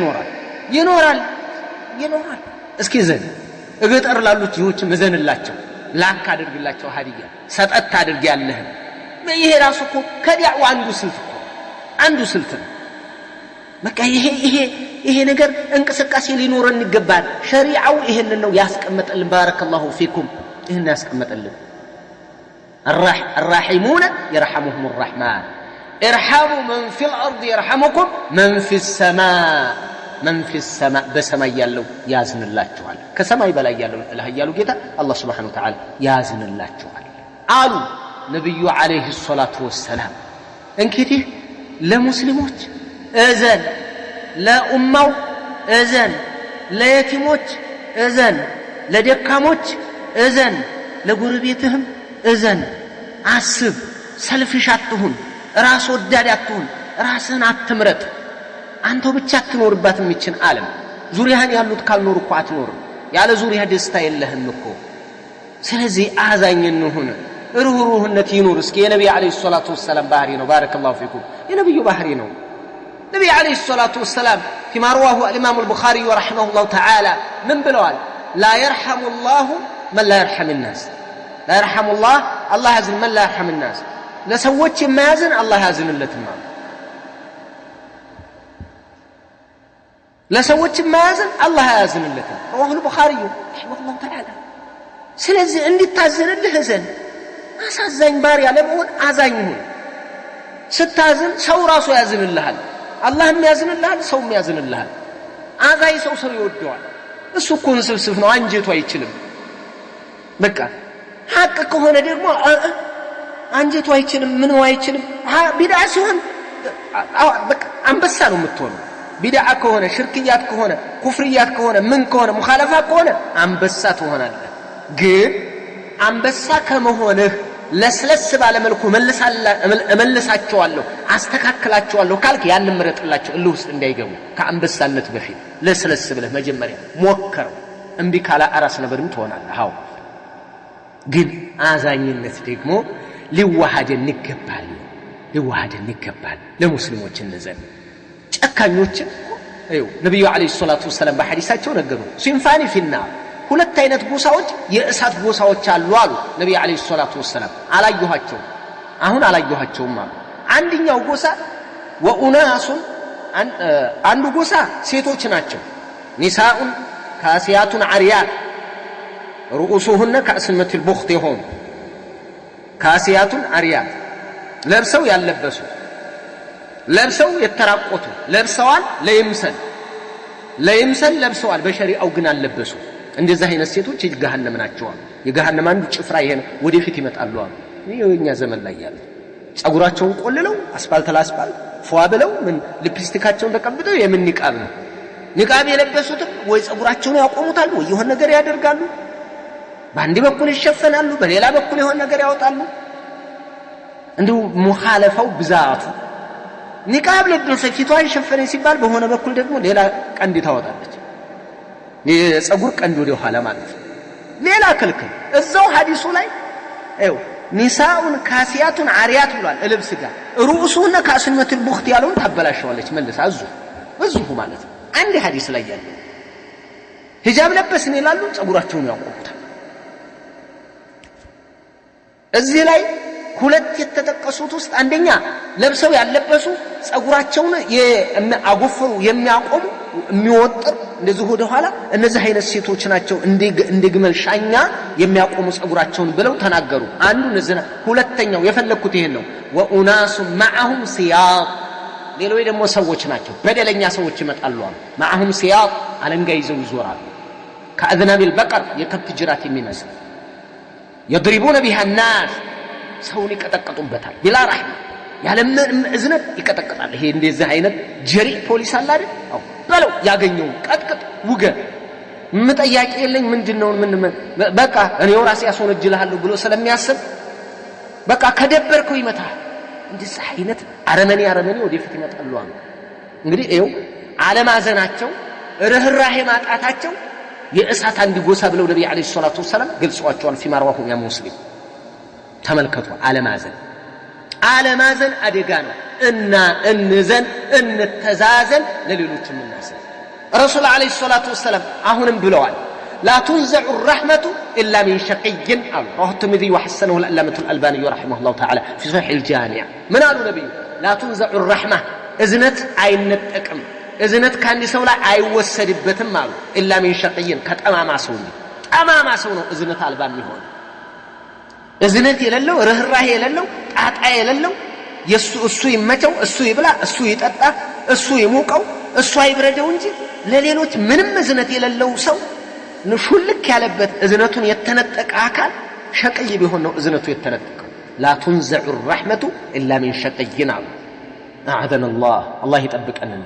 ይኖራል እስኪ ዘን እገጠር ላሉት ይሁን መዘንላቸው ላክ አድርግላቸው ሀዲያ ሰጠት አድርግ ያለህ ይሄ ራሱ እኮ ከዲያው አንዱ ስልት ነው በቃ ይሄ ነገር እንቅስቃሴ ሊኖረን ይገባል ሸሪዓው ይሄንን ነው ያስቀመጠልን ባረከላሁ ፊኩም ይሄን ያስቀመጠልን الراحمون يرحمهم الرحمن ارحموا من في الأرض يرحمكم من في السماء بسماء يالو يازن الله تعالى كسماء بلا يالو جدا الله سبحانه وتعالى يازن الله تعالى قالوا نبي عليه الصلاة والسلام انكتي لمسلموت اذن لا أمو اذن لا يتيموت اذن لا دكاموت اذن لا قربيتهم اذن عصب سلفشاتهم راس وداداتهم راسن አትምረጥ አንተው ብቻ አትኖርባት የሚችን ዓለም ዙሪያህን ያሉት ካልኖር እኮ አትኖርም ያለ ዙሪያ ደስታ የለህም እኮ ስለዚህ አዛኝ እንሁን ሩህሩህነት ይኑር እስኪ የነብዩ አለይሂ ሰላቱ ወሰለም ባህሪ ነው ባረከላሁ ፊኩም የነብዩ ባህሪ ነው ነብዩ አለይሂ ሰላቱ ወሰለም كما رواه الامام البخاري رحمه الله تعالى من بلوال لا يرحم الله من لا يرحم الناس لا يرحم الله يزن من لا يرحم الناس ለሰዎች የማያዝን አላህ ያዝንለትማ ለሰዎች የማያዝን አላህ ያዝንለትም رواه البخاري رحمه الله تعالى ስለዚህ እንድታዝንልህ ዘን አሳዛኝ ባሪያ ለመሆን አዛኝ ሁን ስታዝን ሰው ራሱ ያዝንልሃል አላህም ያዝንልሃል ሰውም ያዝንልሃል አዛኝ ሰው ይወደዋል እሱ እኮ እንስብስብ ነው አንጀቱ አይችልም በቃ ሐቅ ከሆነ ደግሞ አንጀቱ አይችልም ምን አይችልም ቢድዓ ሲሆን በቃ አንበሳ ነው የምትሆነው ቢድዓ ከሆነ ሽርክያት ከሆነ ኩፍርያት ከሆነ ምን ከሆነ ሙኻለፋ ከሆነ አንበሳ ትሆናለህ ግን አንበሳ ከመሆንህ ለስለስ ባለ መልኩ እመልሳቸዋለሁ አስተካክላቸዋለሁ ካልክ ያን ምረጥላቸው እልህ ውስጥ እንዳይገቡ ከአንበሳነት በፊት ለስለስ ብለህ መጀመሪያ ሞከረው እምቢ ካላ አራስ ነበርም ትሆናለህ አው ግን አዛኝነት ደግሞ ሊዋሃደን ይገባል ለሙስሊሞች እንደዘን ጨካኞች ነብዩ አለይሂ ሰላቱ ወሰለም በሐዲሳቸው ነገሩ ሲንፋኒ ፊና ሁለት አይነት ጎሳዎች የእሳት ጎሳዎች አሉ አሉ ነብዩ አለይሂ ሰላቱ ወሰለም አላየኋቸውም አሉ አንደኛው ጎሳ ወኡናሱን አንዱ ጎሳ ሴቶች ናቸው ኒሳኡን ካሲያቱን አሪያት رؤوسهن كأسنمة البخت يهون كاسيات عريات لبسوا يلبسوا لبسوا يتراقطوا لبسوال لا يمسل لبسوال بشري أو جنال لبسوا عند زهين السيتو تيجي جهنم ناتشوال يجهنم عنده شفرة هنا ودي في تيمة الله يا زمن لا يال أقولاتهم قول له أسفلت الأسفل فوابلو من لبستيكاتهم بكبدو يمن نكابنا نكاب يلبسوا تب ويس أقولاتهم يقوموا تالو يهون نجري هذا قالوا ባንዲ በኩል ይሸፈናሉ በሌላ በኩል የሆነ ነገር ያወጣሉ እንደው ሙኻለፋው ብዛቱ ኒቃብ ለብሰው ፊቷን ሸፈነ ሲባል በሆነ በኩል ደግሞ ሌላ ቀንድ ታወጣለች የጸጉር ቀንድ ወደ ኋላ ማለት ሌላ ክልክል እዛው ሐዲሱ ላይ አይው ኒሳኡን ካሲያቱን አሪያት ብሏል ልብስ ጋር ሩኡሱና ካስነቱል ቡኽት ያለውን ታበላሽዋለች መልሳ እዙሁ ማለት አንድ ሐዲስ ላይ ያለ ሂጃብ ለበስን ይላሉ ጸጉራቸውን ያቆሙታል እዚህ ላይ ሁለት የተጠቀሱት ውስጥ አንደኛ ለብሰው ያለበሱ ጸጉራቸውን የአጎፈሩ የሚያቆሙ የሚወጥር እንደዚህ ወደ ኋላ እነዚህ አይነት ሴቶች ናቸው እንደ ግመል ሻኛ የሚያቆሙ ጸጉራቸውን ብለው ተናገሩ። አንዱ እነዚህ ሁለተኛው የፈለኩት ይሄን ነው። ወኡናሱ ማአሁም ሲያጥ ሌሎች ደግሞ ሰዎች ናቸው በደለኛ ሰዎች ይመጣሉ አሉ። ማአሁም ሲያጥ አለንጋ ይዘው ይዞራሉ ከአዝናቢል በቀር የከብት ጅራት የሚመስል يضربون بها الناس ሰውን ይቀጠቅጡበታል ቢላ ረህማ ያለምንም እዝነት ይቀጠቅጣል። ይሄ እንደዚህ አይነት ጀሪ ፖሊስ አለ አይደል? አው በለው ያገኘው ቀጥቅጥ ውገ ምጠያቂ የለኝ ምንድነው ምን በቃ እኔው ራሴ ያስወነጅልሃለሁ ብሎ ስለሚያስብ በቃ ከደበርከው ይመታል። እንደዚህ አይነት አረመኔ ወደፊት ይመጣሉ አሉ። እንግዲህ ይኸው አለማዘናቸው ርህራሄ ማጣታቸው የእሳት አንድ ጎሳ ብለው ነብዩ አለይሂ ሰላቱ ወሰለም ገልጸዋቸዋል። ፊማ ረዋሁ ያ ሙስሊም ተመልከቱ። አለማዘን አደጋ ነው እና እንዘን እንተዛዘን ለሌሎችም እናስብ። ረሱል አለይሂ ሰላቱ ወሰለም አሁንም ብለዋል لا تنزع الرحمة إلا من شقي قال رواه الترمذي وحسنه العلامة الألباني رحمه الله تعالى في صحيح الجامع. من قالوا نبي لا تنزع الرحمة إذنت አይነጠቅም እዝነት ካንዲ ሰው ላይ አይወሰድበትም አሉ ኢላ ሚን ሸቅይን ከጠማማ ሰው ነው እዝነት አልባ የሚሆን። እዝነት የሌለው ርህራሄ የሌለው ጣጣ የሌለው እሱ ይመቸው እሱ ይብላ እሱ ይጠጣ እሱ ይሙቀው እሱ አይብረደው እንጂ ለሌሎች ምንም እዝነት የሌለው ሰው ንሹልክ ያለበት እዝነቱን የተነጠቀ አካል ሸቅይ ቢሆን ነው እዝነቱ የተነጠቀው። لا تنزع الرحمة إلا من شقي አሉ። أعاذنا الله يطبقنا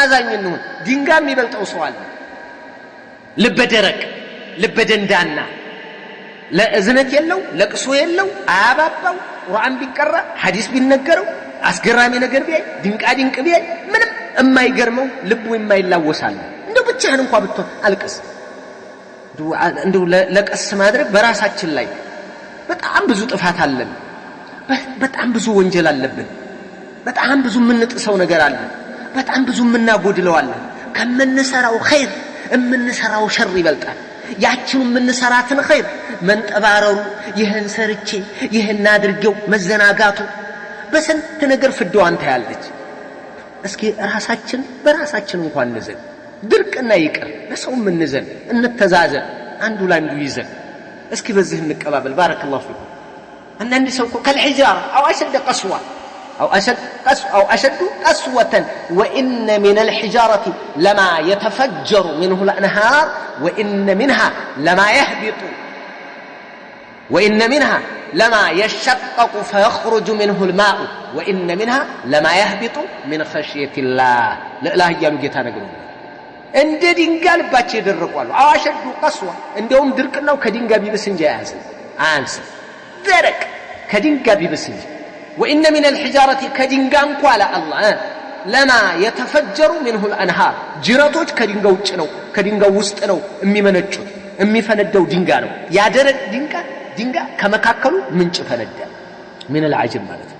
አዛኝነው ድንጋም ይበልጠው ሰው አለ ልበደረቅ ልበደንዳና ለእዝነት የለው ለቅሶ የለው አያባባው ቁርአን ቢቀራ ሐዲስ ቢነገረው አስገራሚ ነገር ቢያይ ድንቅ ቢያይ ምንም የማይገርመው ልቡ የማይላወሳል። እንደው ብቻህን እንኳን ብትሆን አልቅስ እንደው ለቀስ ማድረግ በራሳችን ላይ በጣም ብዙ ጥፋት አለን። በጣም ብዙ ወንጀል አለብን። በጣም ብዙ የምንጥሰው ነገር አለ። በጣም ብዙ የምናጎድለው አለ። ከምንሰራው ኸይር የምንሰራው ሸር ይበልጣል። ያቺን የምንሰራትን ኸይር መንጠባረሩ ይህን ሰርቼ ይህን አድርጌው መዘናጋቱ በስንት ነገር ፍዳዋን ታያለች። እስኪ ራሳችን በራሳችን እንኳን እንዘን ድርቅና ይቅር ለሰው እንዘን እንተዛዘን አንዱ ለአንዱ ይዘን እስኪ በዚህ እንቀባበል። ባረከላሁ ፊኩም። አንዳንድ ሰው እኮ ከልሒጃራ أو أشد قسوة وإن من الحجارة لما يتفجر منه الأنهار وإن منها لما يشقق فيخرج منه الماء وإن منها لما يهبط من خشية الله. لا يجالو جيتا نقول እንደ ድንጋይ ልባቸው ይደርቋሉ። أو أشد قسوة እንደውም ድርቅናው ከድንጋይ ቢብስ እንጂ አያንስ ደረቅ ከድንጋይ ቢብስ እንጂ وإن من الحجارة كدنجان قال الله لما يتفجر منه الأنهار جراتوج كدنجا ውጭ ነው ከድንጋ ውስጥ ነው የሚመነጩት የሚፈነደው ድንጋ ነው። ያደረቅ ድንጋ ከመካከሉ ምንጭ ፈነዳ من العجب ማለት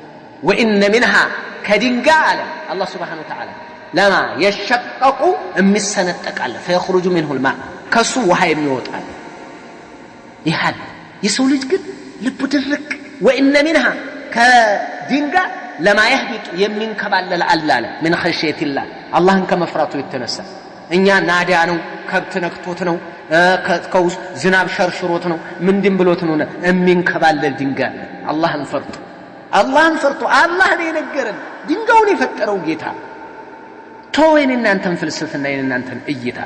وإن منها كدنجا على الله سبحانه وتعالى لما يشقق የሚሰነጠቃል فيخرج منه الماء ከሱ ውሃ የሚወጣል። ይሃል የሰው ልጅ ግን ልቡ ድርቅ وإن منها ከድንጋ لما يهبط የሚንከባለል አላለ من خشية الله አላህን ከመፍራቱ የተነሳ እኛ ናዳ ነው ከብት ነክቶት ነው ከውስጥ ዝናብ ሸርሽሮት ነው ምንድን ብሎት ነው የሚንከባለል ድንጋ አላህን ፈርቶ አላህ ነው የነገረን ድንጋውን የፈጠረው ጌታ ተወይን እናንተን ፍልስፍና እናንተን እይታ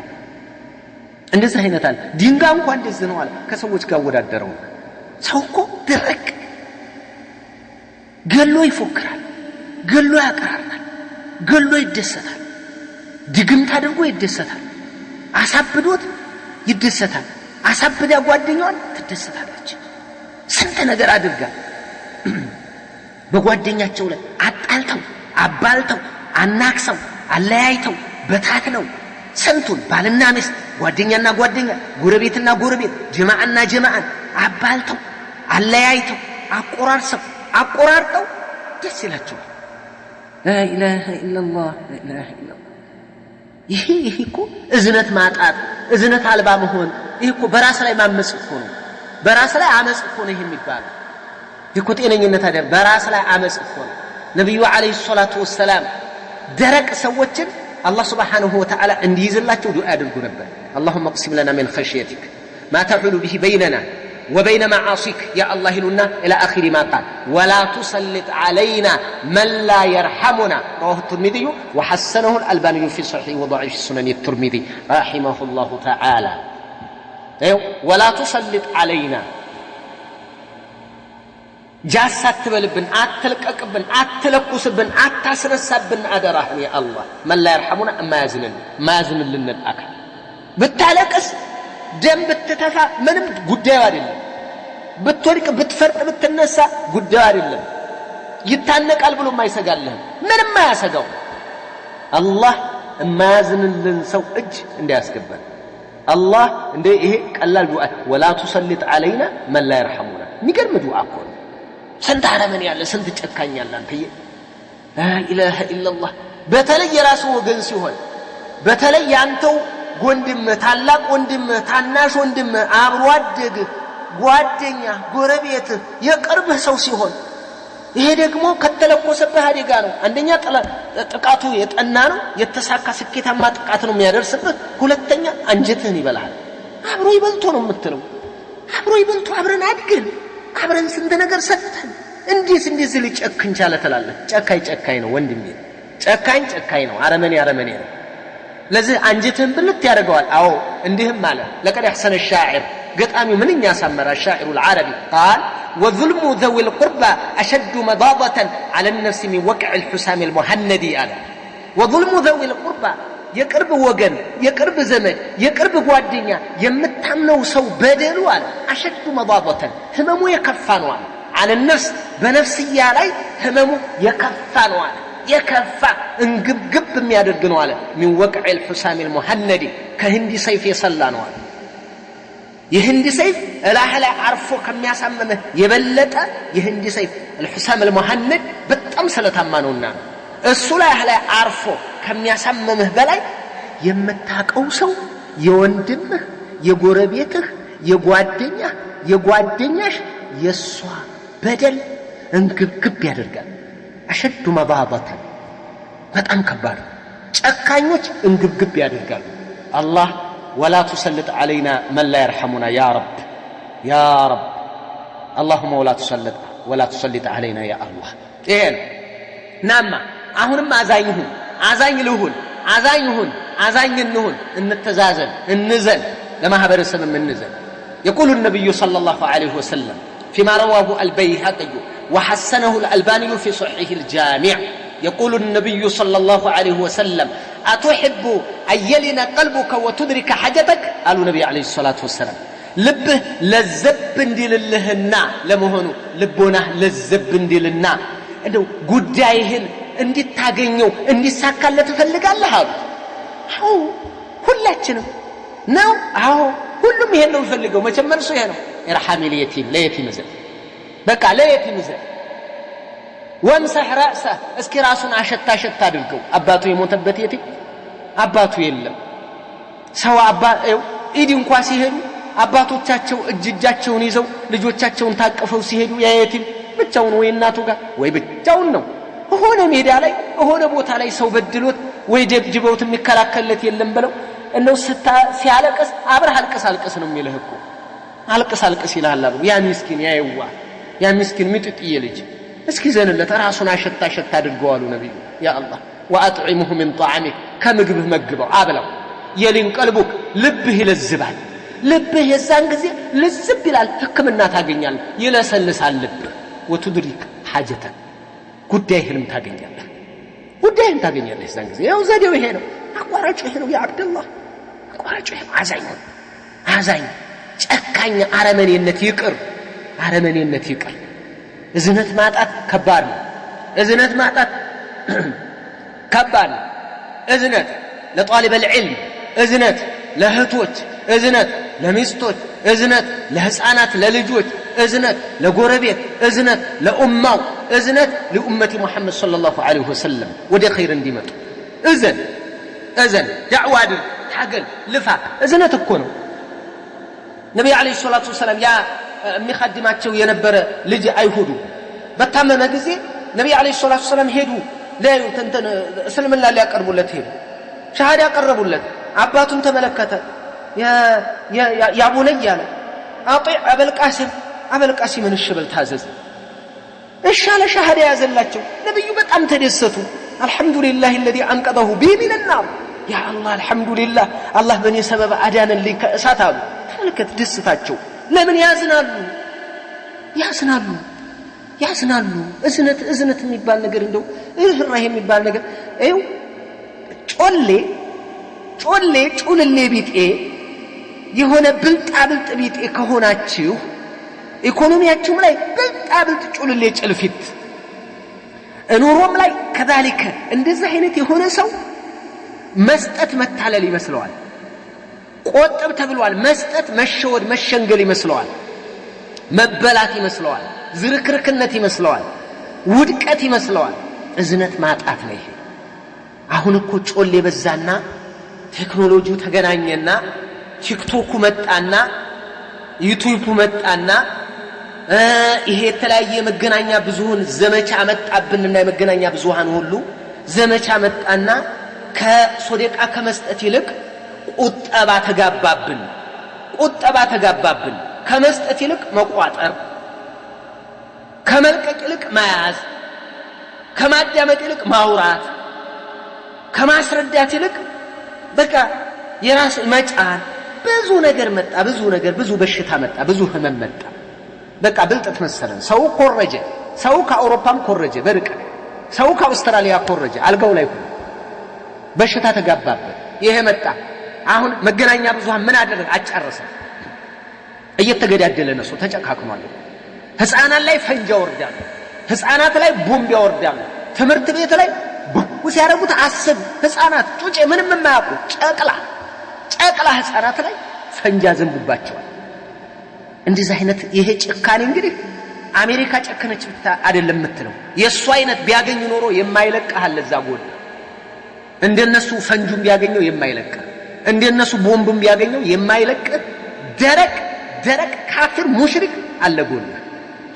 እንደዚህ አይነት አለ። ድንጋ እንኳን እንደዚህ ነው አለ ከሰዎች ጋር ወዳደረው ሰው እኮ ድርቅ ገሎ ይፎክራል ገሎ ያቀራራል ገሎ ይደሰታል ድግምት አድርጎ ይደሰታል አሳብዶት ይደሰታል አሳብዳ ጓደኛዋን ትደሰታለች። ስንት ነገር አድርጋ በጓደኛቸው ላይ አጣልተው አባልተው አናክሰው አለያይተው በታትነው ስንቱን ባልና ሚስት ጓደኛና ጓደኛ ጎረቤትና ጎረቤት ጀማዓና ጀማዓን አባልተው አለያይተው አቆራርጠው ደስ ይላቸዋል። لا إله إلا الله لا إله إلا الله። ይሄ እኮ እዝነት ማጣት እዝነት አልባ መሆን ይሄ እኮ በራስ ላይ ማመጽ እኮ ነው። በራስ ላይ አመጽ እኮ ነው ይሄ የሚባለው። ይኩጤነኝነት አይደል በራስ ላይ አመጽ እኮ ነው ነብዩ አለይሂ ሰላቱ ወሰለም ደረቅ ሰዎችን الله سبحانه وتعالى እንዲይዝላቸው ዱዓ ያደርጉ ነበር اللهم اقسم لنا من خشيتك ما تحول به بيننا وبين معاصيك يا الله لنا الى اخر ما قال ولا تسلط علينا من لا يرحمنا رواه الترمذي وحسنه الالباني في صحيح وضعيف السنن الترمذي رحمه الله تعالى ولا تسلط علينا جاسات تبلبن اتلققبن اتلقسبن اتاسرسبن ادراህ يا الله من لا يرحمنا ما يزنلن الاكل بتالقس ደም ብትተፋ ምንም ጉዳዩ አይደለም ብትወርቅ ብትፈርጥ ብትነሳ ጉዳዩ አይደለም ይታነቃል ብሎ ማይሰጋልህ ምንም ማያሰጋው አላህ ማያዝንልን ሰው እጅ እንዲያስገባል አላህ እንደ ይሄ ቀላል ዱዓ ولا تسلط علينا من لا يرحمنا የሚገርም ዱዓ እኮ ነው ስንት አረመኔ ያለ ስንት ጨካኝ ያለ አንተዬ لا اله الا الله በተለይ የራሱ ወገን ሲሆን በተለይ ያንተው ወንድም ታላቅ ወንድም ታናሽ ወንድም አብሮ አደግ ጓደኛ ጎረቤት የቅርብ ሰው ሲሆን ይሄ ደግሞ ከተለቆሰበት አደጋ ነው አንደኛ ጥቃቱ የጠና ነው የተሳካ ስኬታማ ጥቃት ነው የሚያደርስበት ሁለተኛ አንጀትህን ይበላል አብሮ ይበልቶ ነው የምትለው አብሮ ይበልቶ አብረን አድገን አብረን ስንት ነገር ሰጥተን እንዴት ሊጨክን ቻለ ትላለህ ጨካኝ ነው ወንድሜ ጨካኝ ነው አረመኔ ነው ለዚህ አንጀትህን ብልት ያደርገዋል አዎ እንዲህም አለ لقد احسن الشاعر قطامي منኛ ያሳመራ الشاعر العربي قال وظلم ذوي القربى اشد مضاضة على النفس من وقع الحسام المهندي قال وظلم ذوي القربى የቅርብ ወገን የቅርብ ዘመድ የቅርብ ጓደኛ የምታምነው ሰው በደሉ አለ اشد مضاضة ህመሙ የከፋ ነው አለ على النفس በነፍስያ ላይ ህመሙ የከፋ ነው አለ የከፋ እንግብግብ የሚያደርግ ነው አለ من وقع الحسام المهندي ከህንዲ ሰይፍ የሰላ ነው አለ የህንዲ ሰይፍ እላህ ላይ አርፎ ከሚያሳመመህ የበለጠ የህንዲ ሰይፍ الحسام المهند በጣም ስለታማ ነውና እሱ ላይ አርፎ ከሚያሳመመህ በላይ የምታቀው ሰው የወንድምህ የጎረቤትህ የጓደኛሽ የሷ በደል እንግብግብ ያደርጋል أشد مضاضة በጣም ከባድ ጨካኞች እንግብግብ ያደርጋሉ الله ولا تسلط علينا من لا يرحمنا يا رب اللهم ولا تسلط علينا يا الله إيه نعم አሁንም አዛኝሁን እንተዛዘን እንዘን ለማህበረሰብ እንዘን يقول النبي صلى الله عليه وسلم فيما رواه البيهقي وحسنه الألباني في صحيح الجامع يقول النبي صلى الله عليه وسلم أتحب أن يلين قلبك وتدرك حاجتك قالوا النبي عليه الصلاة والسلام لبه لزب للهنا لمهنو لبونه لزب للنا انه ጉዳይህን እንድታገኘው እንዲሳካለት ትፈልጋለህ አዎ ሁላችንም ነው አዎ ሁሉም ይሄን ነው የሚፈልገው መቸመርሱ ይሄ ነው ኢርሐም ለየቲም ዘን በቃ ለየቲም ዘን ወምሰህ رأسه እስኪ ራሱን አሸታ አድርገው አባቱ የሞተበት የቲም አባቱ የለም ሰው ኢድ እንኳን ሲሄዱ አባቶቻቸው እጃቸውን ይዘው ልጆቻቸውን ታቀፈው ሲሄዱ ያ የቲም ብቻውን ወይ እናቱ ጋር ወይ ብቻውን ነው ሆነ ሜዳ ላይ ሆነ ቦታ ላይ ሰው በድሎት ወይ ደብድበውት የሚከላከልለት የለም ብለው እነው ሲያለቅስ አብረህ አልቅስ ነው የሚልህ እኮ አልቅስ ይላል ያ ምስኪን ያ ምስኪን ምጥጥዬ ልጅ እስኪ ዘንለት ራሱን አሸታ አድርገው አሉ ነብዩ ያ አላህ واطعمه من طعامك ከምግብህ መግበው አብላው የሊን ቀልቡክ ልብህ ይለዝባል ልብህ የዛን ጊዜ ልዝብ ይላል ህክምና ታገኛለህ ይለሰልሳል ልብህ وتدرك حاجتك ጉዳይህንም ታገኛለህ የዛን ጊዜ ያው ዘዴው ይሄ ነው አቋራጭ ይሄ ነው ያ አብደላህ አቋራጭ ይሄ አዛኝ ጨካኝ አረመኔነት ይቅር እዝነት ማጣት ከባድ ነው እዝነት ለطالب العلم እዝነት ለህቶች እዝነት ለሚስቶች እዝነት ለህፃናት ለልጆች እዝነት ለጎረቤት እዝነት ለኡማው እዝነት ለኡመቲ ሙሐመድ ሰለላሁ ዐለይሂ ወሰለም ወደ ኸይር እንዲመጡ እዘን ዳዕዋ ታገል ልፋ እዝነት እኮ ነው ነብዩ አለይሂ ሰላቱ ወሰለም ያ የሚخدማቸው የነበረ ልጅ አይሁዱ በታመመ ጊዜ ነብዩ አለይሂ ሰላቱ ሰላም ሄዱ ለዩት እንትን እስልምና ሊያቀርቡለት ሄዱ ሻሃዳ ያቀርቡለት አባቱን ተመለከተ ያ ቡነይ ያለ አጢዕ አበል ቃሲምን እሽበል ታዘዝ እሻለ ሻሃዳ ያዘላቸው ነብዩ በጣም ተደሰቱ አልহামዱሊላህ الذي انقذه بي من النار يا الله الحمد لله الله በኔ ሰበብ አዳነልኝ ከእሳት አሉ ተመልከት ደስታቸው ለምን ያዝናሉ እዝነት የሚባል ነገር እንደው እህራህ የሚባል ነገር አይው ጮሌ ቢጤ የሆነ ብልጣብልጥ ቢጤ ከሆናችሁ ኢኮኖሚያችሁ ላይ ብልጣብልጥ ጮሌ ጭልፊት ኑሮም ላይ ከذلك እንደዚህ አይነት የሆነ ሰው መስጠት መታለል ይመስለዋል ቆጥብ ተብሏል መስጠት መሸወድ መሸንገል ይመስለዋል መበላት ይመስለዋል ዝርክርክነት ይመስለዋል ውድቀት ይመስለዋል እዝነት ማጣት ነው ይሄ አሁን እኮ ጮሌ በዛና ቴክኖሎጂው ተገናኘና ቲክቶክ መጣና ዩቲዩብ መጣና ይሄ የተለያየ መገናኛ ብዙሃን ዘመቻ መጣብንና የመገናኛ ብዙሃን ሁሉ ዘመቻ መጣና ከሶደቃ ከመስጠት ይልቅ ቁጠባ ተጋባብን ከመስጠት ይልቅ መቋጠር ከመልቀቅ ይልቅ መያዝ ከማዳመጥ ይልቅ ማውራት ከማስረዳት ይልቅ በቃ የራስ መጫን ብዙ ነገር መጣ ብዙ በሽታ መጣ ብዙ ህመም መጣ በቃ ብልጥት መሰለን ሰው ኮረጀ ሰው ከአውሮፓም ኮረጀ በርቀ ሰው ከአውስትራሊያ ኮረጀ አልጋው ላይ ሆነ በሽታ ተጋባበት ይሄ መጣ አሁን መገናኛ ብዙሃን ምን አደረገ አጫረሰ እየተገዳደለ ነው ሰው ተጨካክኗል ህፃናት ላይ ፈንጃ ወርዳሉ ህፃናት ላይ ቦምብ ያወርዳሉ ትምህርት ቤት ላይ ሲያረጉት አስብ ህፃናት ጩጬ ምንም የማያውቁ ጨቅላ ህፃናት ላይ ፈንጃ ዘንቡባቸዋል እንደዚህ አይነት ይሄ ጭካኔ እንግዲህ አሜሪካ ጨከነች ብቻ አይደለም የምትለው የሱ አይነት ቢያገኙ ኖሮ የማይለቀሃል ለዛ ጎል እንደነሱ ፈንጁም ቢያገኘው የማይለቅ እንደነሱ ቦምብም ቢያገኘው የማይለቅ ደረቅ ካፊር ሙሽሪክ አለ ጎል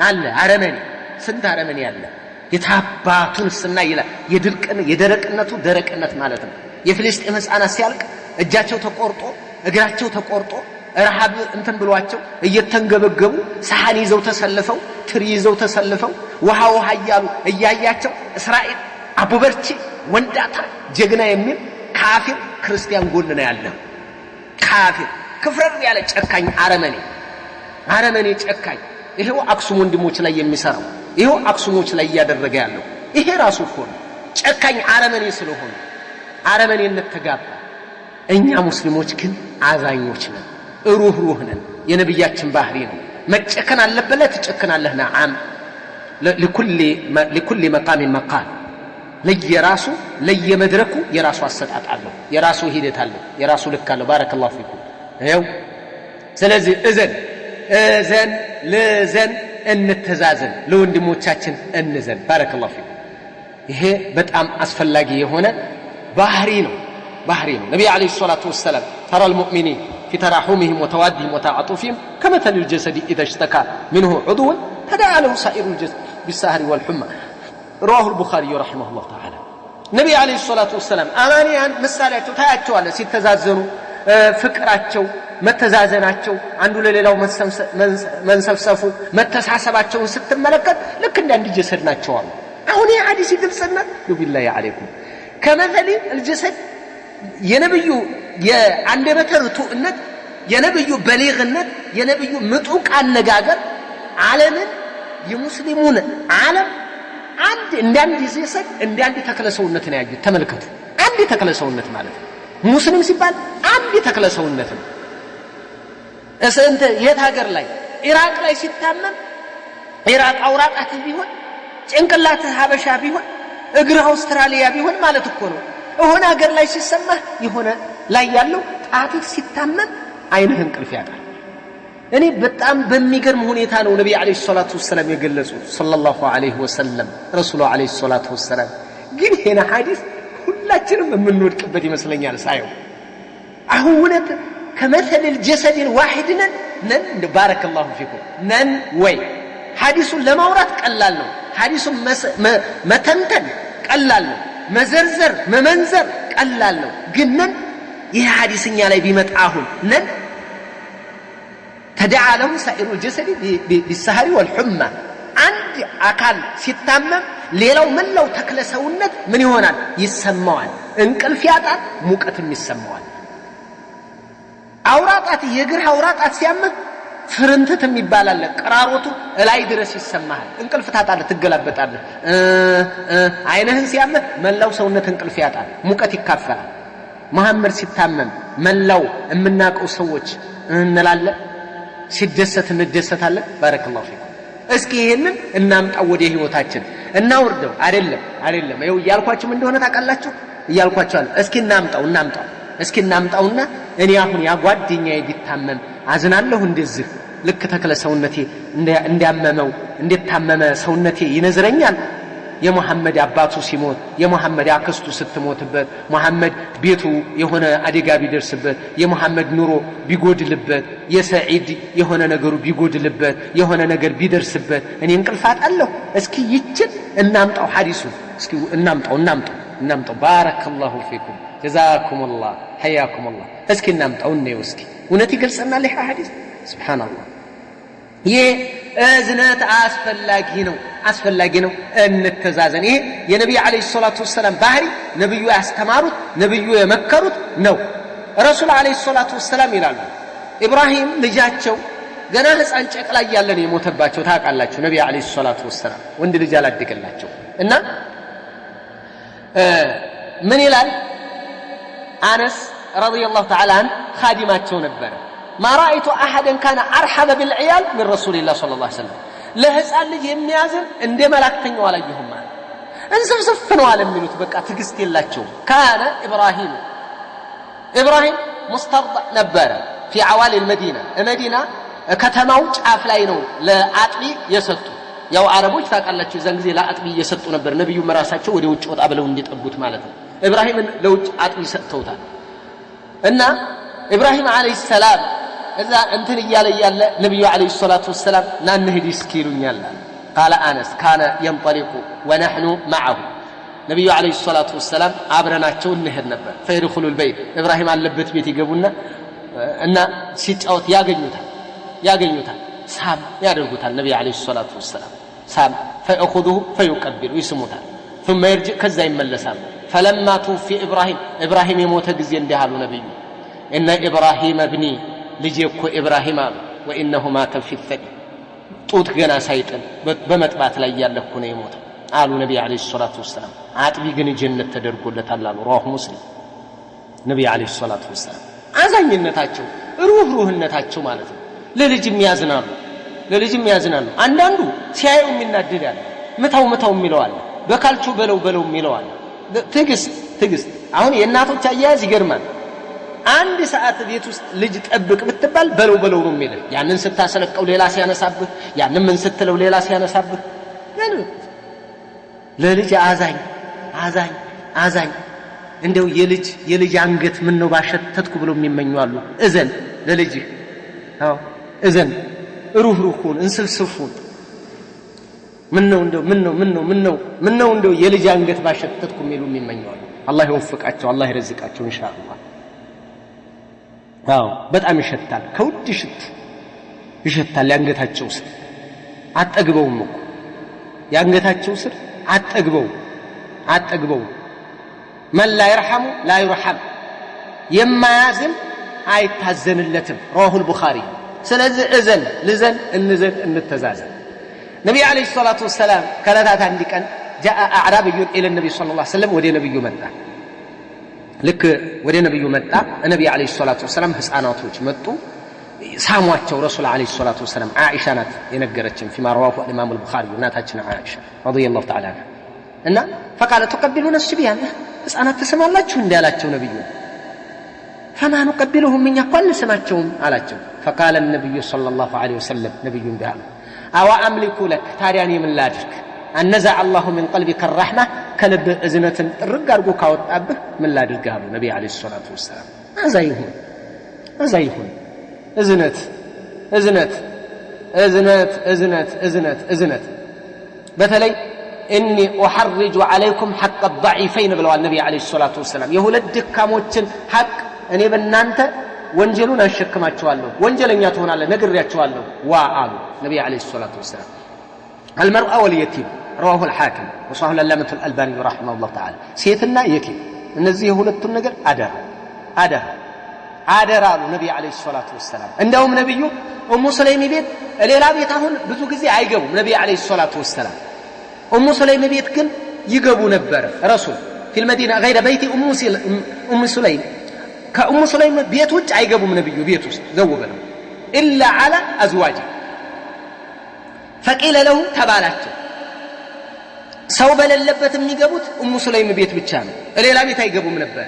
አለ አረመኔ ስንት አረመኔ ያለ የታባቱንስና ይላል የደረቅነቱ ደረቅነት ማለት ነው የፍልስጤም ህፃናት ሲያልቅ እጃቸው ተቆርጦ እግራቸው ተቆርጦ ረሃብ እንትን ብሏቸው እየተንገበገቡ ሳህን ይዘው ተሰልፈው ትሪ ይዘው ተሰልፈው ውሃ እያሉ እያያቸው እስራኤል አቡበርቺ ወንዳታ ጀግና የሚል ካፊር ክርስቲያን ጎን ነው ያለው ካፊር ክፍረር ያለ ጨካኝ አረመኔ ጨካኝ ይሄው አክሱም ወንድሞች ላይ የሚሰራው ይሄው አክሱሞች ላይ ያደረገ ያለው ይሄ ራሱ እኮ ጨካኝ አረመኔ ስለሆነ አረመኔነት ተጋባ እኛ ሙስሊሞች ግን አዛኞች ነን ሩህሩህ ነን የነብያችን ባህሪ ነው መጨከን አለበት ተጨከናለህ ነዓም ለኩል መቃም ለየራሱ ለየመድረኩ የራሱ አሰጣጣለሁ የራሱ ሂደት አለው የራሱ ልክ አለው ባረከላሁ ፊኩም ይሄው ስለዚህ ለዘን እንተዛዘን ለወንድሞቻችን እንዘን ባረከላሁ ፊኩም ይሄ በጣም አስፈላጊ የሆነ ባህሪ ነው ነብዩ አለይሂ ሰላቱ ወሰለም ተራ المؤمنين في تراحمهم وتوادهم وتعاطفهم كمثل الجسد إذا اشتكى منه عضو تداعى له سائر الجسد بالسهر والحمى رواه البخاري رحمه الله تعالى نبي عليه الصلاة والسلام أمانيان مسالاتو ታያቸዋለ ሲተዛዘኑ ፍቅራቸው መተዛዘናቸው አንዱ ለሌላው መንሰፍሰፉ መተሳሰባቸውን ስትመለከት ልክ እንደ አንድ ጀሰድ ናቸው አሉ አሁን ይሄ ሐዲስ ይገልጽና ቢላሂ አለይኩም ከመثل الجسد የነብዩ የአንደበተ ርቱዕነት የነብዩ በሊግነት የነብዩ ምጡቅ አነጋገር ዓለምን የሙስሊሙን ዓለም አንድ እንዳንድ ጀሰድ እንዳንድ ተክለሰውነት ነው ያዩት ተመልከቱ አንድ ተክለሰውነት ማለት ነው ሙስሊም ሲባል አንድ ተክለሰውነት ነው እስንተ የት ሀገር ላይ ኢራቅ ላይ ሲታመም ኢራቅ አውራጣት ቢሆን ጭንቅላት ሀበሻ ቢሆን እግር አውስትራሊያ ቢሆን ማለት እኮ ነው ሆነ ሀገር ላይ ሲሰማ የሆነ ላይ ያለው ጣትህ ሲታመም አይንህን ቅልፍ ያጣል እኔ በጣም በሚገርም ሁኔታ ነው ነብዩ አለይሂ ሰላቱ ወሰለም የገለጹት ሰለላሁ ዐለይሂ ወሰለም ረሱሉ አለይሂ ሰላቱ ወሰለም ግን ይሄን ሐዲስ ሁላችንም የምንወድቅበት ይመስለኛል ሳይው አሁን ወለት ከመثل الجسد الواحد ነን ባረከላሁ ፊኩም ነን ወይ ሐዲሱን ለማውራት ቀላል ነው ሐዲሱን መተንተን ቀላል ነው መዘርዘር መመንዘር ቀላል ነው ግን ነን ይህ ሐዲስኛ ላይ ቢመጣ አሁን ነን تدعى له سائر الجسد بالسهر والحمى عند أكل ستامم ليلو من لو تكل سونت من هنا يسمعون انقل فياتا موقتم يسمعون አውራጣት የግር አውራጣት ሲያመህ ፍርንትት ይባላል ቀራሮቱ ላይ ድረስ ይሰማሃል እንቅልፍ ታጣለህ ትገላበጣለህ አይነህን ሲያመህ መላው ሰውነት እንቅልፍ ያጣል ሙቀት ይካፈላል መሐመድ ሲታመም መላው እምናቀው ሰዎች እንላለን ሲደሰት እንደሰታለን ባረከላሁ ፊኩም እስኪ ይሄንን እናምጣው ወደ ህይወታችን እናውርደው አይደለም ይኸው ያልኳችሁ ምን እንደሆነ ታውቃላችሁ ይያልኳችኋል እስኪ እስኪ እናምጣውና እኔ አሁን ያጓደኛዬ ቢታመም አዝናለሁ እንደዚህ ልክ ተክለ ሰውነቴ እንዲያመመው እንደታመመ ሰውነቴ ይነዝረኛል የሙሐመድ አባቱ ሲሞት የሙሐመድ አክስቱ ስትሞትበት ሙሐመድ ቤቱ የሆነ አደጋ ቢደርስበት የሙሐመድ ኑሮ ቢጎድልበት የሰዒድ የሆነ ነገሩ ቢጎድልበት የሆነ ነገር ቢደርስበት እኔ እንቅልፍ አጣለሁ እስኪ ይችን እናምጣው ሐዲሱን እስኪ እናምጣው ባረከላሁ ፊኩም ጀዛኩሙላህ ሐያኩሙላህ እስኪ እናምጣው ነው እስኪ እውነት ይገልጽናል ይህ ሐዲስ ሱብሃንአላህ የእዝነት አስፈላጊ ነው እንተዛዘን ይሄ የነብዩ አለይሂ ሰላቱ ወሰለም ባህሪ ነብዩ ያስተማሩት ነብዩ የመከሩት ነው ረሱል አለይሂ ሰላቱ ወሰለም ይላሉ ኢብራሂም ልጃቸው ገና ህፃን ጨቅላ ያለ ነው የሞተባቸው ታውቃላችሁ ነብዩ አለይሂ ሰላቱ ወሰለም ወንድ ልጅ አላደገላቸው እና ምን ይላል አነስ ረዲየላሁ ተዓላ አን ኻዲማቸው ነበር ما رأيت أحدا كان أرحب بالعيال من رسول الله صلى الله عليه وسلم لهزال لي يميازن عند ملاكتين ولا يهم انسفسفنوا على منوت بقى تقست يلاچو كان إبراهيم مسترضع نبر في عوالي المدينة ከተማው ጫፍ ላይ ነው ለአጥቢ የሰጡ ያው አረቦች ታውቃላችሁ ዘን ጊዜ ለአጥቢ የሰጡ ነበር ነብዩ መራሳቸው ወደ ውጭ ወጣ ብለው እንዲጠቡት ማለት ነው ኢብራሂም ለውጭ አጥቢ ሰጥተውታል እና ኢብራሂም አለይሂ ሰላም እዛ እንትን ይያለ ነብዩ አለይሂ ሰላቱ ወሰለም ናንህዲ እስኪሉኛል قال انس كان ينطلق ونحن معه ነብዩ አለይሂ ሰላቱ ወሰለም አብረናቸው እንሄድ ነበር فيدخل البيت ኢብራሂም አለበት ቤት ይገቡና እና ሲጫወት ያገኙታል ሳም ያደርጉታል ነብዩ አለይሂ ሰላቱ ወሰለም ሳም فيأخذه فيقبل يسሙታል ثم يرجع ከዛ ይመለሳል فلما توفي ابراهيم የሞተ ጊዜ እንዲያሉ ነብዩ ان ابراهيم ابني ልጄኮ ኢብራሂም አሉ وانه مات في الثدي ጡት ገና ሳይጥል በመጥባት ላይ ያለኩ ነው የሞተው አሉ ነብዩ አለይሂ ሰላቱ ወሰለም አጥቢ ግን ጀነት ተደርጎለታል አሉ رواه مسلم ነብዩ አለይሂ ሰላቱ ወሰለም አዛኝነታቸው ሩህሩህነታቸው ማለት ነው ለልጅም ያዝናሉ አንዳንዱ ሲያዩ የሚናደዳል መታው የሚለዋል በካልቹ በለው የሚለዋል ትግስት አሁን የእናቶች አያያዝ ይገርማል አንድ ሰዓት ቤት ውስጥ ልጅ ጠብቅ ብትባል በለው ነው የሚለው ያንን ስታሰለቀው ሌላ ሲያነሳብህ ያንን ምን ስትለው ሌላ ሲያነሳብህ ለልጅ አዛኝ እንደው የልጅ አንገት ምን ነው ባሸተትኩ ብሎ የሚመኙ አሉ እዘን ለልጅ እዘን ሩህሩሁን እንስልስፉን ምን ነው እንደው የልጅ አንገት ባሸተትኩ የሚመኙ አሉ አላህ ይወፍቃቸው አላህ ይረዝቃቸው ኢንሻአላህ በጣም ይሸታል ከውድ ይሸታል ያንገታቸው ስር አጠግበውም እኮ ያንገታቸው ስር አጠግበው من لا يرحم لا يرحم የማያዝን አይታዘንለትም رواه البخاري ስለዚህ እንዘን እንተዛዘን ነብዩ አለይሂ ሰላቱ ወሰለም ከለታት አንድ ቀን جاء اعرابي الى النبي صلى الله عليه وسلم ወደ ነብዩ መጣ ልክ ወደ ነብዩ መጣ ነብዩ አለይሂ ሰላቱ ወሰለም ህፃናቶች መጡ ሳሟቸው ረሱል አለይሂ ሰላቱ ወሰለም አኢሻ ናት የነገረችን فيما رواه الامام البخاري እናታችን አኢሻ رضي الله تعالى عنها እና فقال تقبلون الصبيان ህፃናት ተሰማላችሁ እንዲያላቸው ነብዩ فما نقبلهم من يقل سماچهم አላቸው فقال النبي صلى الله عليه وسلم نبي እንዳለ አው አምልኩ ለክ ታዲያኔ ምን ላድርግ አነዛ الله من قلبك الرحمه ከልብ እዝነትን ጥርግ አድርጎ ካወጣብህ ምን ላድርግ አሉ ነብዩ አለይሂ ሰላቱ ወሰለም አዛይሁን እዝነት እዝነት በተለይ እኒ أحرج عليكم حق الضعيفين ብለዋል ነብዩ አለይሂ ሰላቱ ወሰለም የሁለት ድካሞችን ሐቅ እኔ በእናንተ ወንጀሉን አሸክማቸዋለሁ ወንጀለኛ ትሆናለህ ነግሬያቸዋለሁ አሉ ነብዩ አለይሂ ሰላቱ ወሰለም المرأة واليتيم رواه الحاكم وصححه العلامة الألباني رحمه الله تعالى ሴትና የቲም እነዚህ የሁለቱን ነገር አደራ አሉ ነብዩ አለይሂ ሰላቱ ወሰለም እንደውም ነብዩ ኡሙ ሰለይም ቤት ሌላ ቤት አሁን ብዙ ጊዜ አይገቡም ነብዩ አለይሂ ሰላቱ ወሰለም ኡሙ ሰለይም ቤት ግን ይገቡ ነበር ረሱል في المدينة غير بيت ام سليم ከኡሙ ሰለይም ቤት ውጭ አይገቡም ነብዩ ቤት ውስጥ ዘው ብለው إلا على أزواجه فقيل له ተባላቸው ሰው በሌለበት የሚገቡት ኡሙ ሰለይም ቤት ብቻ ነው ሌላ ቤት አይገቡም ነበር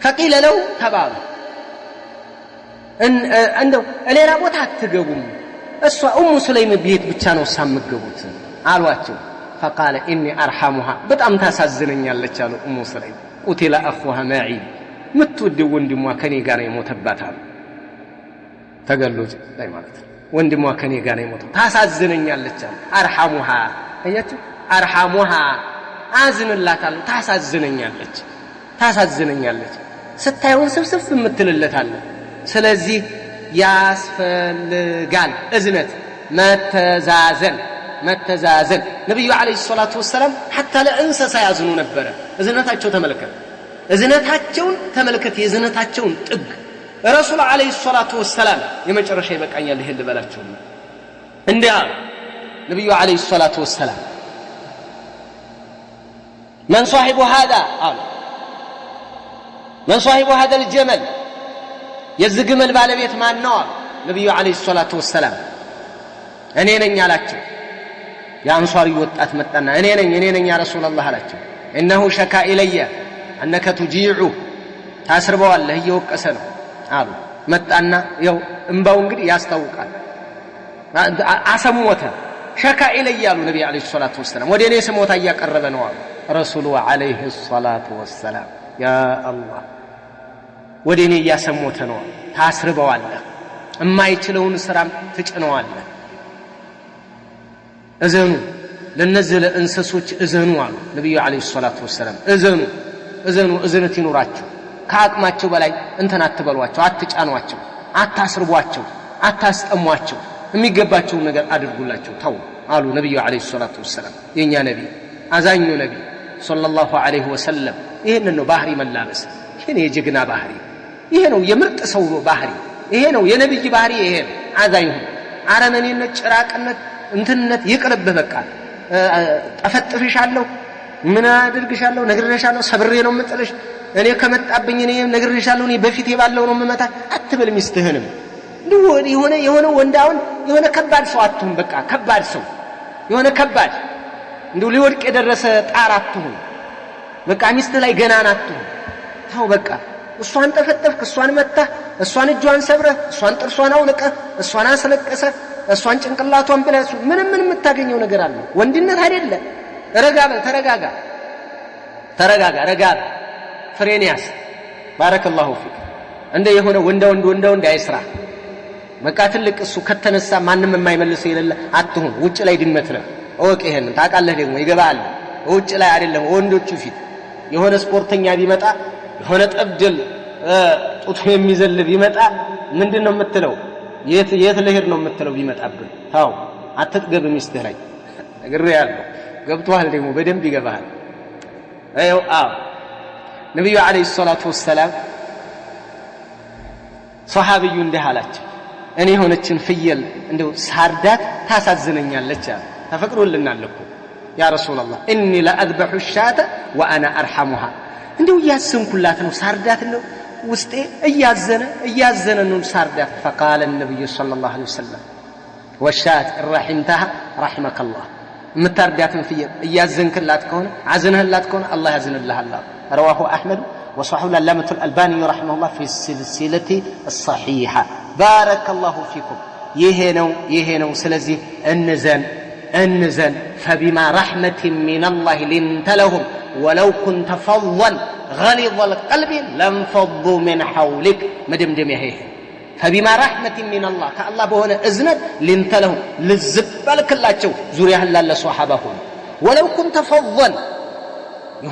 فقيل له ተባሉ እንደው ሌላ ቦታ አትገቡም እሷ ኡሙ ሰለይም ቤት ብቻ ነው ሳምገቡት አሏቸው فقال اني ارحمها በጣም ታሳዝነኛለች አሉ ኡሙ ሰለይም قتل اخوها معي ምትወደው ወንድሟ ከኔ ጋር ይሞተባታል ተገሉት ላይ ማለት ወንድሟ ከኔ ጋር ይሞተው ታሳዝነኛለች አሉ ارحمها አያችሁ ارحمها አዝንላታለሁ ታሳዝነኛለች ስታዩን ስብስብ የምትልለታለ ስለዚህ ያስፈልጋል እዝነት መተዛዘን ነብዩ አለይሂ ሰላቱ ወሰለም حتى ለእንስሳ ያዝኑ ነበር እዝነታቸውን ተመልከት የእዝነታቸውን ጥግ ረሱል አለይሂ ሰላቱ ወሰለም የመጨረሻ ይበቃኛል ይሄን ልበላችሁ እንዲያ ነብዩ አለይሂ ሰላቱ ወሰለም من صاحب هذا من صاحب هذا الجمل የዝግመል ባለቤት ማን ነው ነብዩ አለይሂ ሰላቱ ወሰለም እኔ ነኝ አላቸው የአንሷሪ ወጣት መጣና እኔ ነኝ ያ ረሱላህ አላቸው انه شكا الي انك تجيع ታስርበዋለህ እየወቀሰ ነው አሉ መጣና ያው እንባው እንግዲህ ያስታውቃል አሰሞተ شكا الي ያሉ ነብዩ አለይሂ ሰላቱ ወሰለም ወደ እኔ ስሞታ እያቀረበ ነው አሉ ረሱሉ አለይሂ ሰላቱ ወሰለም ያ አላህ ወደ እኔ ያሰሞተ ነው ታስርበዋለህ የማይችለውን ስራም ትጭነዋለህ እዘኑ ለነዚህ ለእንስሶች እዘኑ አሉ ነብዩ አለይሂ ሰላቱ ወሰለም እዘነት ይኑራችሁ ከአቅማቸው በላይ እንተን አትበሏቸው አትጫኗቸው አታስርቧቸው አታስጠሟቸው የሚገባቸው ነገር አድርጉላቸው ተው አሉ ነብዩ አለይሂ ሰላቱ ወሰለም የኛ ነብይ አዛኙ ነብይ ሰለላሁ ዐለይሂ ወሰለም ይሄንን ነው ባህሪ መላበስ ይሄ ነው የጀግና ባህሪ ይሄ ነው የምርጥ ሰው ባህሪ ይሄ ነው የነብይ ባህሪ ይሄ ነው አዛኙ አረመኔነት ጭራቅነት እንትነት ይቅርብህ በቃ ጠፈጥፍሻለሁ ምን አድርግሻለሁ ነግሬሻለሁ ሰብሬ ነው የምጥልሽ እኔ ከመጣብኝ እኔ ነግሬሻለሁ እኔ በፊት የባለው ነው የምመታ አትበል ሚስትህንም የሆነ ወንዳውን የሆነ ከባድ ሰው አትሁን በቃ ከባድ ሰው የሆነ ከባድ እንደው ሊወድቅ የደረሰ ጣር አትሁን በቃ ሚስት ላይ ገና አትሁን ታው በቃ እሷን ጠፈጠፍክ እሷን መታ እሷን እጇን ሰብረህ እሷን ጥርሷን አውልቀህ እሷን አስለቀሰህ እሷን ጭንቅላቷን ብለህ ምን የምታገኘው ነገር አለ ወንድነት አይደለ ተረጋጋ ፍሬንያስ ባረከላሁ ፊክ እንደ የሆነ ወንዳ አይስራ በቃ ትልቅ እሱ ከተነሳ ማንንም የማይመልስ የሌለ አትሁን ውጭ ላይ ድመት ነው ወቅ ይሄን ታቃለህ ደግሞ ይገባል ውጭ ላይ አይደለም ወንዶቹ ፊት የሆነ ስፖርተኛ ቢመጣ የሆነ ጠብደል ጡት የሚዘል ቢመጣ ምንድነው የምትለው የት ለሄድ ነው የምትለው ቢመጣብን ታው አትጥገብ ሚስትህ ላይ ነግሬያለሁ ገብቷል ደግሞ በደንብ ይገባል አይው ነብዩ አለይሂ ሰላቱ ወሰለም ሷሃቢዩ እንደሃላችሁ እኔ ሆነችን ፍየል እንደው ሳርዳት ታሳዝነኛለች ተፈቅዶልናል እኮ ያ ረሱላህ ኢኒ ለአذبح الشاة وانا ارحمها እንደው ያሰንኩላት ነው ሳርዳት ነው ውስጤ እያዘነ ነው ሳርዳት فقال النبي صلى الله عليه وسلم والشاة الرحمتها رحمك الله مترداتن في እያዘንክላት ከሆነ አዝነህላት ከሆነ አላህ ያዝንልሃል رواه احمد وصححه العلامة الألباني رحمه الله في السلسلة الصحيحة بارك الله فيكم يهنو سلازي انزن فبما رحمة من الله لنت لهم ولو كنت فظا غليظ القلب لانفضوا من حولك مدمدم هيه فبما رحمة من الله كالله بهنا إذنت لنت له للزبال كلاتشو زوريها لله صحابه ولو كنت فظا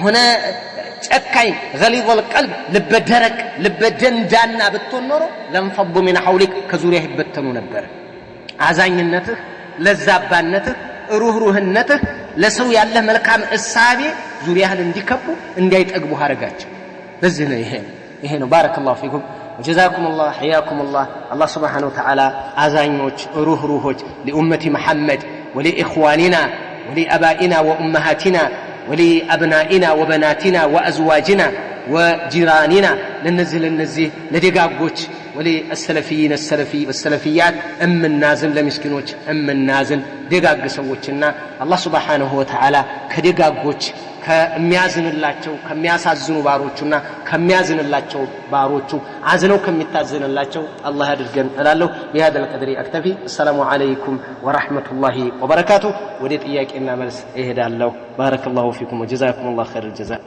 هنا أكاين غليظ القلب لبدرك لبدندانا بالتنورو لانفضوا من حولك كزوريه بتنو نبر عزاين النته لزابان نته روح النته لسو يالله ملكام السابي زوريها انديكبو انديت أقبو هارقاتش بزنا يهين بارك الله فيكم وجزاكم الله حياكم الله الله سبحانه وتعالى عزاينوش روحوش لأمة محمد ولإخواننا ولأبائنا وأمهاتنا ولأبنائنا وبناتنا وأزواجنا وجيراننا لننزل النزيه لدقاقوش وللسلفيين السلفي والسلفيات النازل لمسكنوش النازل دقاق سووشنا الله سبحانه وتعالى كدقاقوش ከሚያዝንላቸው ከሚያሳዝኑ ባሮቹና ከሚያዝንላቸው ባሮቹ አዝነው ከሚታዘንላቸው አላህ ያድርገን እላለሁ بهذا القدر اكتفي السلام عليكم ورحمه الله وبركاته ወደ ጥያቄና መልስ እሄዳለሁ بارك الله فيكم وجزاكم الله خير الجزاء